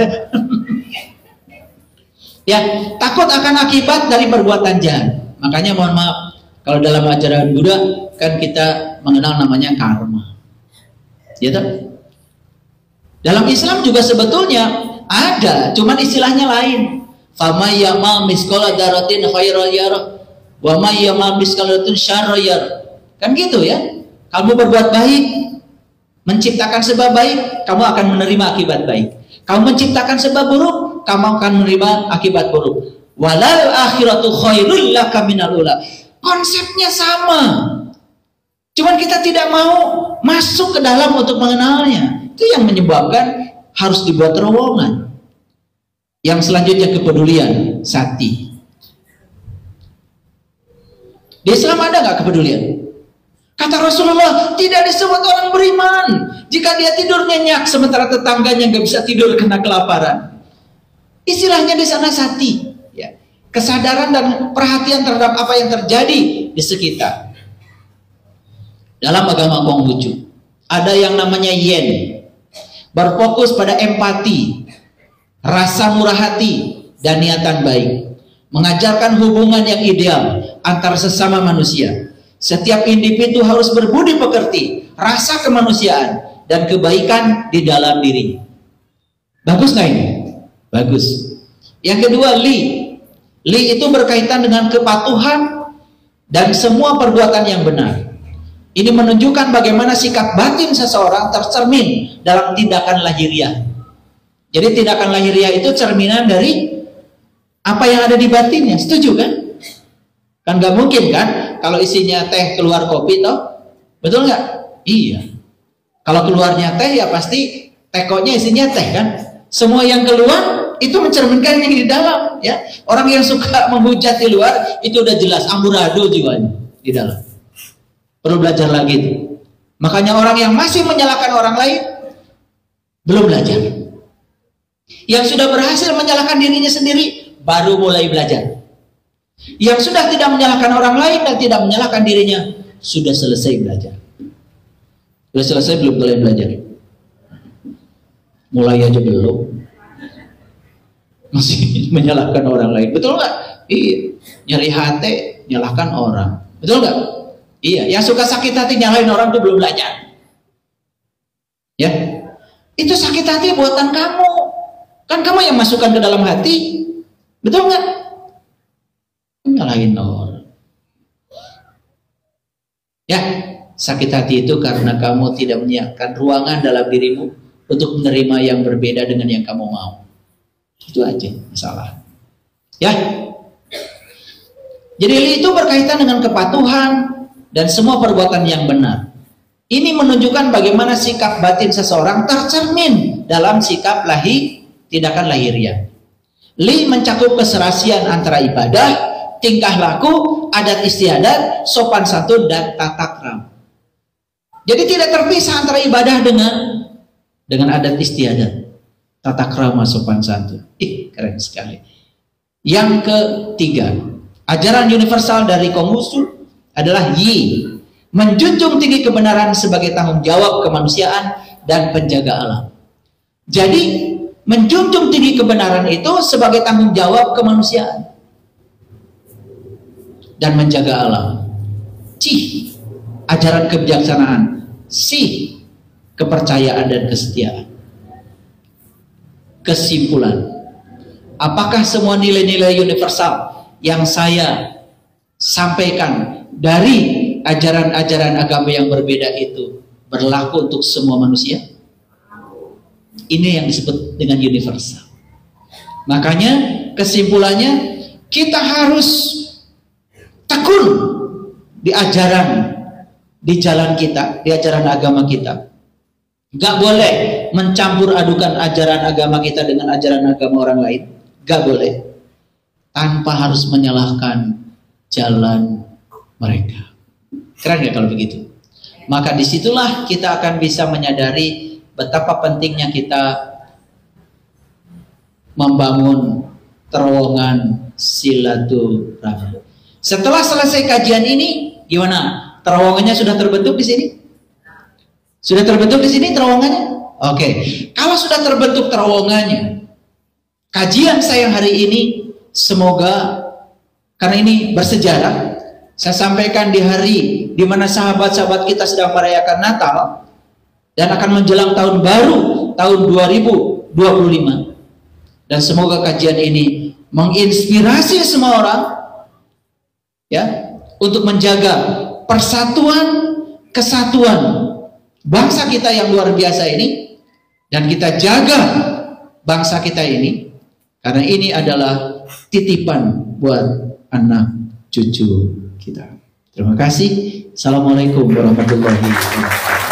Ya, takut akan akibat dari perbuatan jahat. Makanya mohon maaf, kalau dalam ajaran Buddha kan kita mengenal namanya karma. Ya toh? Dalam Islam juga sebetulnya ada, cuman istilahnya lain. Fama yama miskola daratin khairal yara, wa ma yama miskola daratin syarra yara. Kan gitu, ya. Kamu berbuat baik, menciptakan sebab baik, kamu akan menerima akibat baik. Kamu menciptakan sebab buruk, kamu akan menerima akibat buruk. Walal akhiratu khairul laka minal ula. Konsepnya sama. Cuman kita tidak mau masuk ke dalam untuk mengenalnya. Itu yang menyebabkan harus dibuat terowongan. Yang selanjutnya kepedulian, sati. Di Islam ada nggak kepedulian? Kata Rasulullah, tidak disebut orang beriman jika dia tidur nyenyak sementara tetangganya nggak bisa tidur karena kelaparan. Istilahnya di sana sati, ya. Kesadaran dan perhatian terhadap apa yang terjadi di sekitar. Dalam agama Konghucu ada yang namanya yen, berfokus pada empati, rasa murah hati, dan niatan baik, mengajarkan hubungan yang ideal antar sesama manusia. Setiap individu harus berbudi pekerti, rasa kemanusiaan, dan kebaikan di dalam diri. Bagus nggak ini? Bagus. Yang kedua, li. Li itu berkaitan dengan kepatuhan dan semua perbuatan yang benar. Ini menunjukkan bagaimana sikap batin seseorang tercermin dalam tindakan lahiriah. Jadi tindakan lahiriah itu cerminan dari apa yang ada di batinnya. Setuju kan? Kan nggak mungkin kan kalau isinya teh keluar kopi toh, betul nggak? Iya. Kalau keluarnya teh ya pasti tekonya isinya teh kan. Semua yang keluar itu mencerminkan yang di dalam, ya. Orang yang suka menghujat di luar itu udah jelas amburadul jiwanya di dalam. Perlu belajar lagi itu. Makanya orang yang masih menyalahkan orang lain belum belajar. Yang sudah berhasil menyalahkan dirinya sendiri baru mulai belajar. Yang sudah tidak menyalahkan orang lain dan tidak menyalahkan dirinya sudah selesai belajar. Sudah selesai belum kalian belajar? Mulai aja belum. Masih menyalahkan orang lain. Betul nggak? Iya. Nyari hati, nyalahkan orang. Betul nggak? Iya. Yang suka sakit hati nyalahin orang itu belum belajar. Ya. Itu sakit hati buatan kamu. Kan kamu yang masukkan ke dalam hati. Betul nggak? Nyalahin orang. Ya, sakit hati itu karena kamu tidak menyiapkan ruangan dalam dirimu untuk menerima yang berbeda dengan yang kamu mau. Itu aja masalah. Ya. Jadi itu berkaitan dengan kepatuhan dan semua perbuatan yang benar. Ini menunjukkan bagaimana sikap batin seseorang tercermin dalam sikap tindakan lahiriah. Li mencakup keserasian antara ibadah, tingkah laku, adat istiadat, sopan santun dan tata krama. Jadi tidak terpisah antara ibadah dengan adat istiadat, tata krama, sopan santun. Keren sekali. Yang ketiga, ajaran universal dari Konghucu adalah yi, menjunjung tinggi kebenaran sebagai tanggung jawab kemanusiaan dan penjaga alam. Jadi menjunjung tinggi kebenaran itu sebagai tanggung jawab kemanusiaan dan menjaga alam. Ci, ajaran kebijaksanaan. Si, kepercayaan dan kesetiaan. Kesimpulan, apakah semua nilai-nilai universal yang saya sampaikan dari ajaran-ajaran agama yang berbeda itu berlaku untuk semua manusia? Ini yang disebut dengan universal. Makanya kesimpulannya, kita harus tekun di ajaran, di jalan kita, di ajaran agama kita. Gak boleh mencampur adukan ajaran agama kita dengan ajaran agama orang lain. Gak boleh. Tanpa harus menyalahkan jalan mereka. Keren gak kalau begitu? Maka disitulah kita akan bisa menyadari betapa pentingnya kita membangun terowongan silaturahmi. Setelah selesai kajian ini, gimana? Terowongannya sudah terbentuk di sini? Sudah terbentuk di sini terowongannya? Oke. Kalau sudah terbentuk terowongannya, kajian saya hari ini semoga, karena ini bersejarah, saya sampaikan di hari di mana sahabat-sahabat kita sedang merayakan Natal dan akan menjelang tahun baru, tahun 2025. Dan semoga kajian ini menginspirasi semua orang, ya, untuk menjaga persatuan, kesatuan bangsa kita yang luar biasa ini, dan kita jaga bangsa kita ini, karena ini adalah titipan buat anak cucu kita. Terima kasih. Assalamualaikum warahmatullahi wabarakatuh.